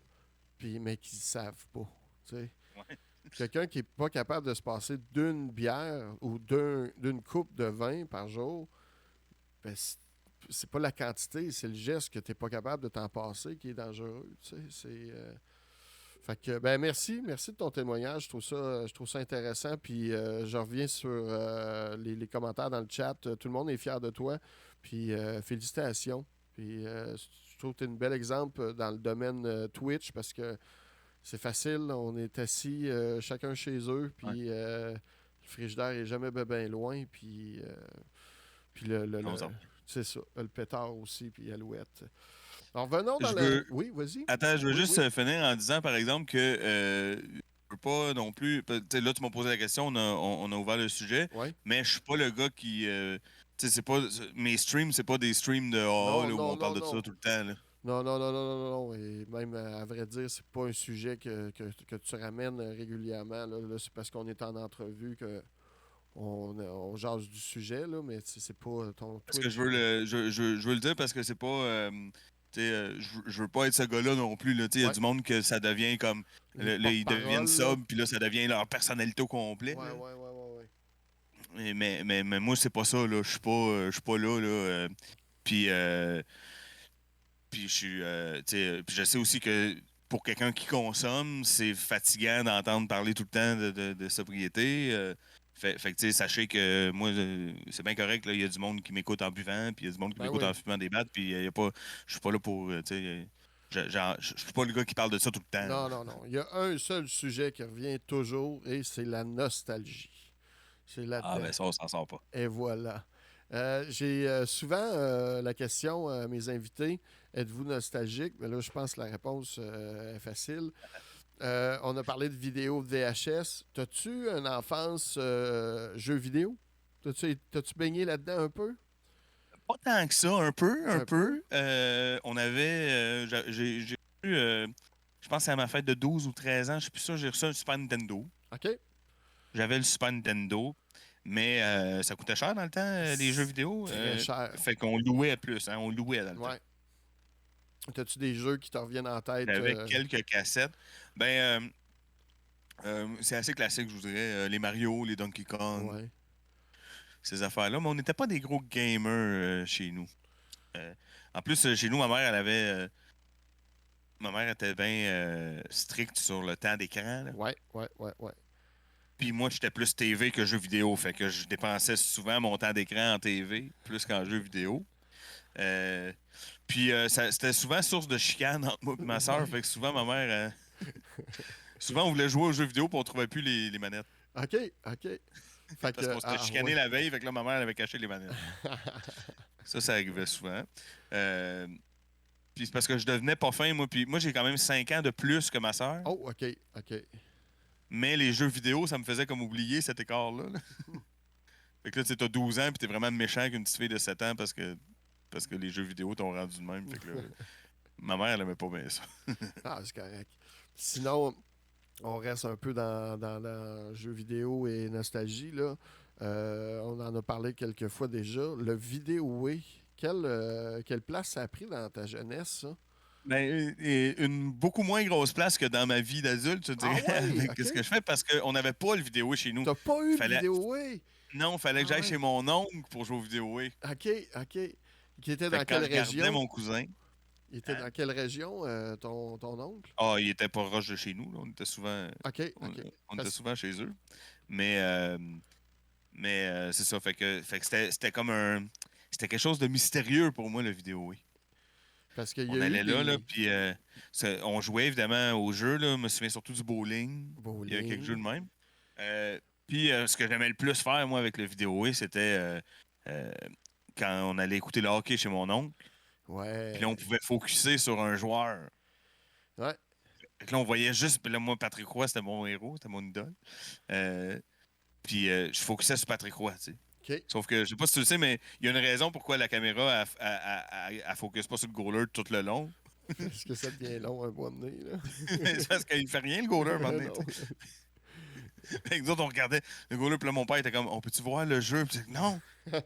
puis mais qui ne savent pas. Tu sais. Ouais. Quelqu'un qui n'est pas capable de se passer d'une bière ou d'une coupe de vin par jour, ben, c'est pas la quantité, c'est le geste que tu n'es pas capable de t'en passer qui est dangereux. Tu sais, fait que, ben merci de ton témoignage. Je trouve ça intéressant. Puis je reviens sur les commentaires dans le chat. Tout le monde est fier de toi. Puis félicitations. Puis je trouve que tu es un bel exemple dans le domaine Twitch parce que c'est facile. On est assis chacun chez eux. Ouais. Puis le frigidaire est jamais bien loin. Puis Non, ça. c'est ça. Le pétard aussi. Puis Alouette. Alors revenons dans Je le. veux. Oui, vas-y. Attends, je veux Oui, juste oui. finir en disant, par exemple, que je veux pas non plus. Tu sais, là, tu m'as posé la question, on a ouvert le sujet, Oui. mais je suis pas le gars qui. Tu sais, c'est pas. Mes streams, c'est pas des streams de AA Non, là, où non, on parle non, de ça non. tout le temps. Là. Non, non, non, non, non, non, non. Et même, à vrai dire, c'est pas un sujet que tu ramènes régulièrement. Là, c'est parce qu'on est en entrevue que on jase du sujet, là, mais c'est pas ton Parce que Twitch. je veux le dire parce que c'est pas. Tu sais, je veux pas être ce gars-là non plus. Là. Tu sais, il y a Ouais, du monde que ça devient comme. les Là, ils deviennent porte-paroles, là. sub, puis là, ça devient leur personnalité au complet. Ouais, Là. ouais, ouais, ouais, ouais. Mais moi, c'est pas ça. Là. Je suis pas là. Là puis, puis je suis. Tu sais, puis je sais aussi que pour quelqu'un qui consomme, c'est fatigant d'entendre parler tout le temps de sobriété. Fait que, tu sais, sachez que moi, c'est bien correct. Là. Il y a du monde qui m'écoute en buvant, puis il y a du monde qui Ben m'écoute en oui. fumant des battes, puis il y a pas. Je suis pas là pour. Tu sais, je suis pas le gars qui parle de ça tout le temps. Non, Là. non, non. Il y a un seul sujet qui revient toujours et c'est la nostalgie. C'est Ah, là-dedans. ben ça, on s'en sort pas. Et voilà. J'ai souvent la question à mes invités, êtes-vous nostalgique? Mais là, je pense que la réponse est facile. On a parlé de vidéos de VHS. T'as-tu une enfance jeux vidéo? T'as-tu baigné là-dedans un peu? Pas tant que ça, un peu, un Un peu? peu. On avait. J'ai eu. Je pense que c'est à ma fête de 12 ou 13 ans, je suis plus sûr, j'ai reçu un Super Nintendo. OK. J'avais le Super Nintendo, mais ça coûtait cher dans le temps, les jeux vidéo. Très cher. Fait qu'on louait plus, hein, on louait dans le temps. Ouais. T'as-tu des jeux qui te reviennent en tête? J'avais quelques cassettes. Ben, c'est assez classique, je vous dirais. Les Mario, les Donkey Kong, Ouais. ces affaires-là. Mais on n'était pas des gros gamers chez nous. En plus, chez nous, ma mère était bien stricte sur le temps d'écran. Là. Ouais, ouais, ouais, ouais. Puis moi, j'étais plus TV que jeux vidéo. Fait que je dépensais souvent mon temps d'écran en TV, plus qu'en jeux vidéo. Euh, Puis c'était souvent source de chicane entre moi et ma soeur. Ouais. Fait que souvent, ma mère. Souvent, on voulait jouer aux jeux vidéo puis on trouvait plus les manettes. OK, OK. Fait Parce que, qu'on s'était chicané ouais. la veille, fait que là, ma mère elle avait caché les manettes. Ça arrivait souvent. Euh, Puis c'est parce que je devenais pas fin, moi. Puis moi, j'ai quand même 5 ans de plus que ma soeur. Oh, OK, OK. Mais les jeux vidéo, ça me faisait comme oublier cet écart-là. Là. Fait que là, tu sais, t'as 12 ans puis t'es vraiment méchant avec une petite fille de 7 ans parce que les jeux vidéo t'ont rendu de même. Fait que là, ma mère, elle aimait pas bien ça. Ah, c'est correct. Sinon, on reste un peu dans le jeu vidéo et nostalgie, là. On en a parlé quelques fois déjà. Le vidéo, oui. Quelle place ça a pris dans ta jeunesse, ça? Ben, une beaucoup moins grosse place que dans ma vie d'adulte, je Ah dirais, ouais, avec ce OK. que je fais, parce qu'on n'avait pas le vidéo chez nous. T'as pas eu le Fallait, vidéo, oui. non, fallait que Ah j'aille chez ouais. mon oncle pour jouer au vidéo. OK, OK. Qui était Fait dans que quand quelle je gardais région? mon cousin, Il était hein, dans quelle région, ton oncle? il était pas proche de chez nous, là. OK, On, OK. on était souvent chez eux. Mais, c'est ça, fait que c'était comme c'était quelque chose de mystérieux pour moi, le vidéo. Parce qu'il y On a eu allait là, des puis on jouait évidemment aux jeux, là. Je me souviens surtout du bowling. Il y a quelques jeux de bowling. même. Puis ce que j'aimais le plus faire, moi, avec le vidéo, c'était euh, quand on allait écouter le hockey chez mon oncle. Puis là, on Ouais. pouvait focusser sur un joueur. Ouais. Fait que là, on voyait juste. Puis là, moi, Patrick Roy, c'était mon héros, c'était mon idole. Euh, Puis je focusais sur Patrick Roy, tu sais. OK. Sauf que, je sais pas si tu le sais, mais il y a une raison pourquoi la caméra, elle focus pas sur le goaler tout le long. Est-ce que ça devient long un moment donné, là? C'est parce qu'il fait rien, le goaler, à un moment donné, Non. tu sais. Fait que nous autres, on regardait le goaler, puis là, mon père était comme, on peut-tu voir le jeu? Puis non, non,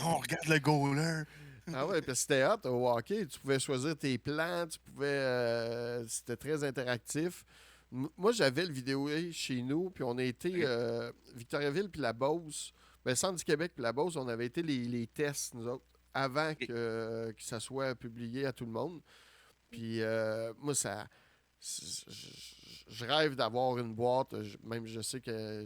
on regarde le goaler. Ah ouais, parce que c'était hot au hockey. Tu pouvais choisir tes plans, tu pouvais. C'était très interactif. Moi, j'avais le vidéo chez nous, puis on a été OK. Victoriaville puis la Beauce. Ben, Centre du Québec puis la Beauce, on avait été les tests, nous autres, avant OK. que ça soit publié à tout le monde. Puis moi, ça. Je rêve d'avoir une boîte. Même je sais que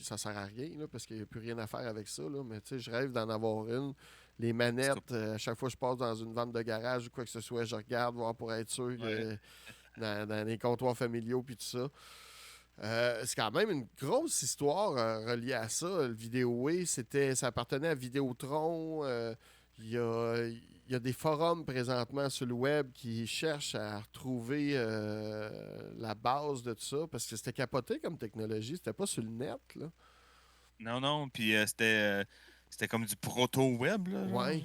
ça sert à rien, là, parce qu'il n'y a plus rien à faire avec ça. Là, mais tu sais, je rêve d'en avoir une. Les C'est tout. manettes, à chaque fois que je passe dans une vente de garage ou quoi que ce soit, je regarde voir pour être sûr Ouais. que dans les comptoirs familiaux puis tout ça. C'est quand même une grosse histoire reliée à ça. Le Vidéoway, ça appartenait à Vidéotron. Il y a des forums présentement sur le web qui cherchent à retrouver la base de tout ça parce que c'était capoté comme technologie. C'était pas sur le net, là. Non, non, puis c'était comme du proto-web, là, genre, Ouais,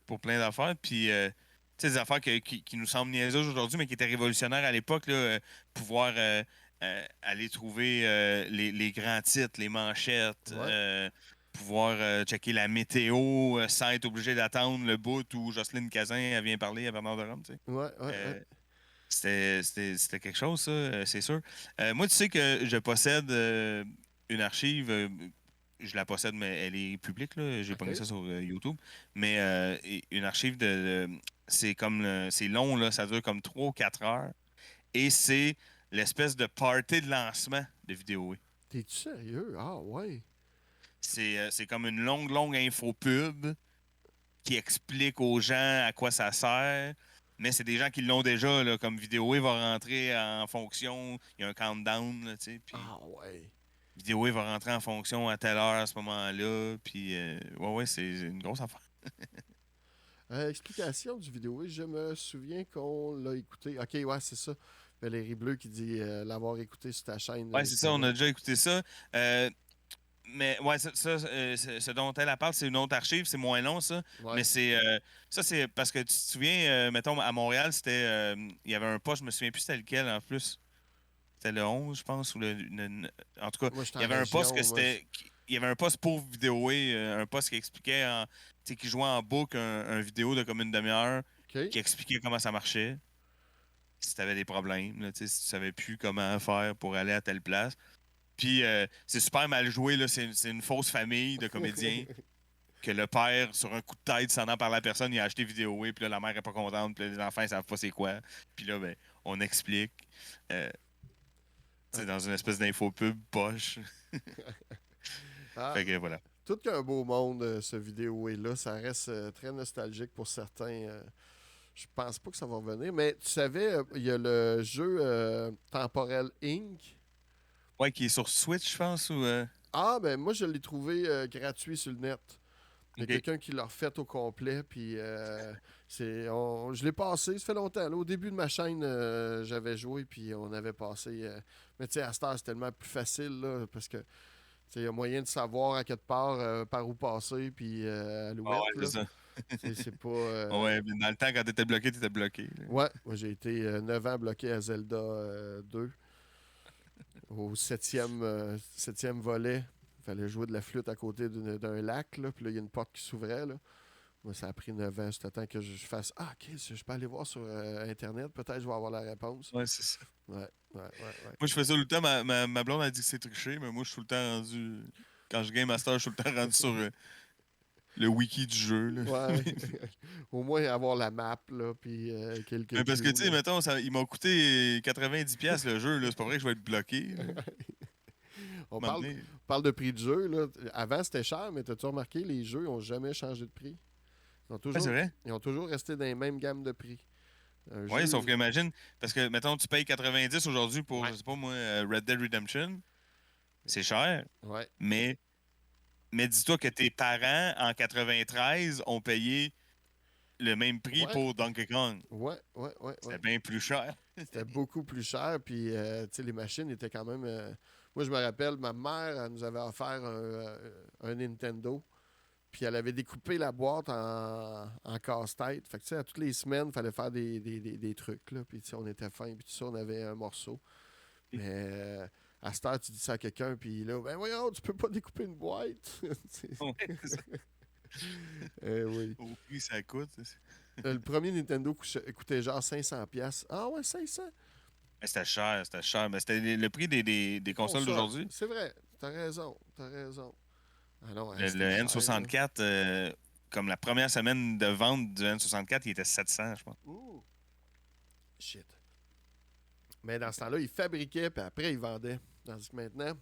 pour plein d'affaires. Puis, tu sais, des affaires qui nous semblent niaiseuses aujourd'hui, mais qui étaient révolutionnaires à l'époque, là, pouvoir aller trouver les grands titres, les manchettes, ouais, pouvoir checker la météo sans être obligé d'attendre le bout où Jocelyne Cazin elle vient parler à Bernard de Rome, tu sais. ouais, ouais, ouais. Euh, c'était quelque chose, ça, c'est sûr. Moi, tu sais que je possède une archive. Je la possède, mais elle est publique, là. J'ai pogné OK. ça sur YouTube. Mais une archive c'est comme c'est long, là. Ça dure comme 3 ou 4 heures. Et c'est l'espèce de party de lancement de vidéo. T'es-tu sérieux? Ah, ouais. C'est comme une longue, longue info pub qui explique aux gens à quoi ça sert. Mais c'est des gens qui l'ont déjà, là, comme Vidéo va rentrer en fonction. Il y a un countdown, là, tu sais, puis Ah, ouais. Vidéo va rentrer en fonction à telle heure à ce moment-là. Puis, ouais, c'est une grosse affaire. Explication du vidéo. Je me souviens qu'on l'a écouté. OK, ouais, c'est ça. Valérie Bleu qui dit l'avoir écouté sur ta chaîne Ouais, c'est ça, on a Instagram. déjà écouté ça. Mais ouais, ce dont elle parle, c'est une autre archive, c'est moins long, ça. Mais Ouais. ça, c'est parce que tu te souviens, mettons, à Montréal, il y avait un poste, je me souviens plus c'était lequel en plus. C'était le 11, je pense, ou en tout cas, Moi, j'étais il y en avait un poste que région. c'était. Il y avait un poste pour vidéo, un poste qui expliquait, tu sais, qui jouait en boucle un vidéo de comme une demi-heure, OK. qui expliquait comment ça marchait. Si tu avais des problèmes, là, tu sais, si tu savais plus comment faire pour aller à telle place. Puis c'est super mal joué, là. C'est une fausse famille de comédiens que le père, sur un coup de tête, s'en par la personne, il a acheté vidéo, puis là, la mère est pas contente, puis là, les enfants, ils savent pas c'est quoi. Puis là, ben, on explique. Euh, tu sais, dans une espèce d'info-pub poche. Ah, Fait que voilà. tout qu'un beau monde, ce vidéo là. Ça reste très nostalgique pour certains. Je pense pas que ça va revenir. Mais tu savais, il y a le jeu Temporel Inc. Ouais, qui est sur Switch, je pense, ou. Ah, ben moi, je l'ai trouvé gratuit sur le net. Il y a OK. quelqu'un qui l'a refait au complet, puis je l'ai passé, ça fait longtemps. Là, au début de ma chaîne, j'avais joué, puis on avait passé. Mais tu sais, à cette heure, c'est tellement plus facile, là, parce que tu sais, il y a moyen de savoir à quelque part par où passer, puis à Ah l'ouette, ouais, c'est là. ça. C'est pas. Ouais, mais dans le temps, quand t'étais bloqué, t'étais bloqué, là. Ouais, moi j'ai été 9 ans bloqué à Zelda 2, au septième volet. Il fallait jouer de la flûte à côté d'un lac, là, puis là, il y a une porte qui s'ouvrait, là. Moi, ça a pris 9 ans, c'était temps que je fasse « Ah, OK, je peux aller voir sur Internet, peut-être je vais avoir la réponse. » Ouais, c'est ça. Ouais. Moi, je fais ça tout le temps. Ma blonde a dit que c'est triché, mais moi, je suis tout le temps rendu. Quand je game Master, je suis tout le temps rendu sur le wiki du jeu. Là. Ouais. Au moins avoir la map, là, puis quelques Mais parce que, cues, tu sais, là. mettons, il m'a coûté 90$ le jeu. Là. C'est pas vrai que je vais être bloqué. Là. On À un moment parle, donné. on parle de prix de jeu, là. Avant, c'était cher, mais t'as-tu remarqué, les jeux n'ont jamais changé de prix. Ils ont Ouais, toujours, c'est vrai. ils ont toujours resté dans les mêmes gammes de prix. Un Oui, jeu... sauf que imagine, parce que, mettons, tu payes 90 aujourd'hui pour, Ouais. je sais pas moi, Red Dead Redemption. C'est cher, Ouais. mais, mais dis-toi que tes parents, en 93, ont payé le même prix Ouais. pour Donkey Kong. Ouais. C'était bien plus cher. C'était beaucoup plus cher, puis tu sais, les machines étaient quand même... Moi, je me rappelle, ma mère, elle nous avait offert un Nintendo, puis elle avait découpé la boîte en casse-tête. Fait que, tu sais, à toutes les semaines, il fallait faire des trucs, là, puis tu sais, on était fins, puis tout ça, on avait un morceau. Mais à cette heure, tu dis ça à quelqu'un, puis là, ben voyons, tu peux pas découper une boîte. Ouais, c'est ça. Oui. Au prix, ça coûte. Le premier Nintendo coûtait genre 500$. Ah ouais, 500$? Mais c'était cher, c'était cher. Mais c'était le prix des consoles d'aujourd'hui. C'est vrai, t'as raison. Ah non, Le c'était cher, là. N64, comme la première semaine de vente du N64, il était 700, je pense. Ouh. Shit. Mais dans ce temps-là, ils fabriquaient, puis après, ils vendaient. Tandis que maintenant,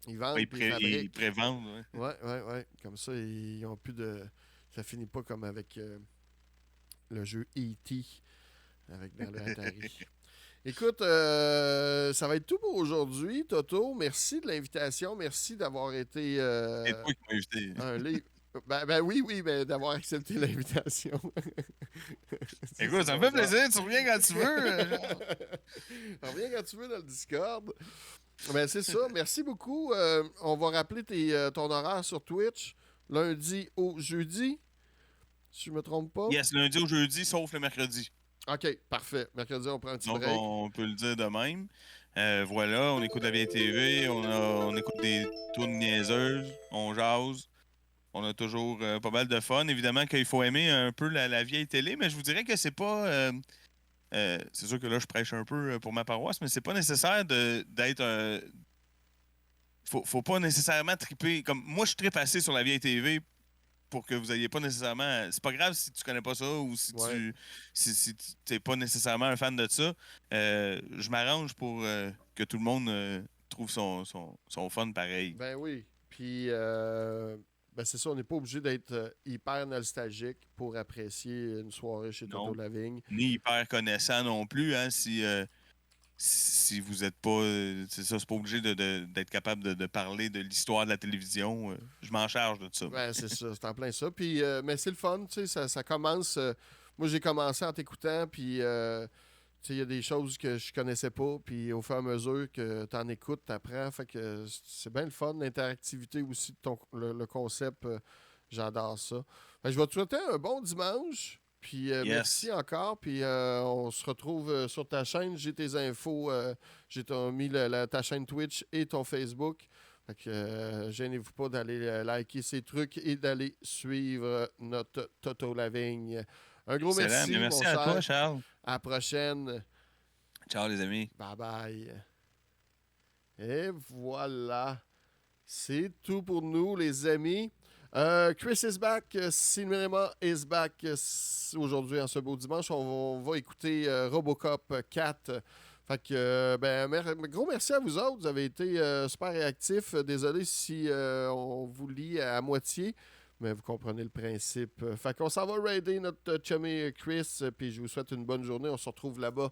ils vendent, Ouais, puis ils ils fabriquent. prévendent. Ouais. Ouais. Comme ça, ils ont plus de... Ça finit pas comme avec le jeu E.T. avec dans le Atari. Écoute, ça va être tout pour aujourd'hui, Toto. Merci de l'invitation. Merci d'avoir été C'est toi qui m'as invité. un livre. Ben oui, mais d'avoir accepté l'invitation. Écoute, ça me fait plaisir. Tu reviens quand tu veux. Reviens quand tu veux dans le Discord. Ben c'est ça. Merci beaucoup. On va rappeler ton horaire sur Twitch. Lundi au jeudi. Si je me trompe pas. Yes, lundi au jeudi, sauf le mercredi. OK, parfait. Mercredi, on prend un petit Donc, break. on peut le dire de même. Voilà, on écoute la vieille TV, on écoute des tournes niaiseuses, on jase. On a toujours pas mal de fun. Évidemment qu'il faut aimer un peu la vieille télé, mais je vous dirais que c'est pas... c'est sûr que là, je prêche un peu pour ma paroisse, mais c'est pas nécessaire d'être... faut pas nécessairement triper. Comme moi, je tripe assez sur la vieille TV pour que vous ayez pas nécessairement. C'est pas grave si tu connais pas ça ou si Ouais. tu t'es pas nécessairement un fan de ça. Je m'arrange pour que tout le monde trouve son fun pareil. Ben oui. Puis, ben c'est ça, on n'est pas obligé d'être hyper nostalgique pour apprécier une soirée chez Non. Toto Lavigne. Ni hyper connaissant non plus, hein, si vous êtes pas. C'est ça, c'est pas obligé d'être capable de parler de l'histoire de la télévision. Je m'en charge de ça. Ben, c'est ça, c'est en plein ça. Puis, mais c'est le fun, tu sais, ça commence. Moi, j'ai commencé en t'écoutant, puis, tu sais, il y a des choses que je connaissais pas, puis au fur et à mesure que tu en écoutes, tu apprends. Fait que c'est bien le fun, l'interactivité aussi de le concept. J'adore ça. Fait que je vais te souhaiter un bon dimanche. Puis Yes. merci encore. Puis on se retrouve sur ta chaîne. J'ai tes infos. J'ai mis ta chaîne Twitch et ton Facebook. Fait que gênez-vous pas d'aller liker ces trucs et d'aller suivre notre Toto Lavigne. Un gros Excellent. merci, Mais merci mon à cher. toi, Charles. À la prochaine. Ciao, les amis. Bye bye. Et voilà. C'est tout pour nous, les amis. Chris is back. Cinéma is back aujourd'hui en ce beau dimanche. On va écouter Robocop 4. Fait que, gros merci à vous autres. Vous avez été super réactifs. Désolé si on vous lit à moitié, mais vous comprenez le principe. Fait qu'on s'en va raider notre chummy Chris. Puis je vous souhaite une bonne journée. On se retrouve là-bas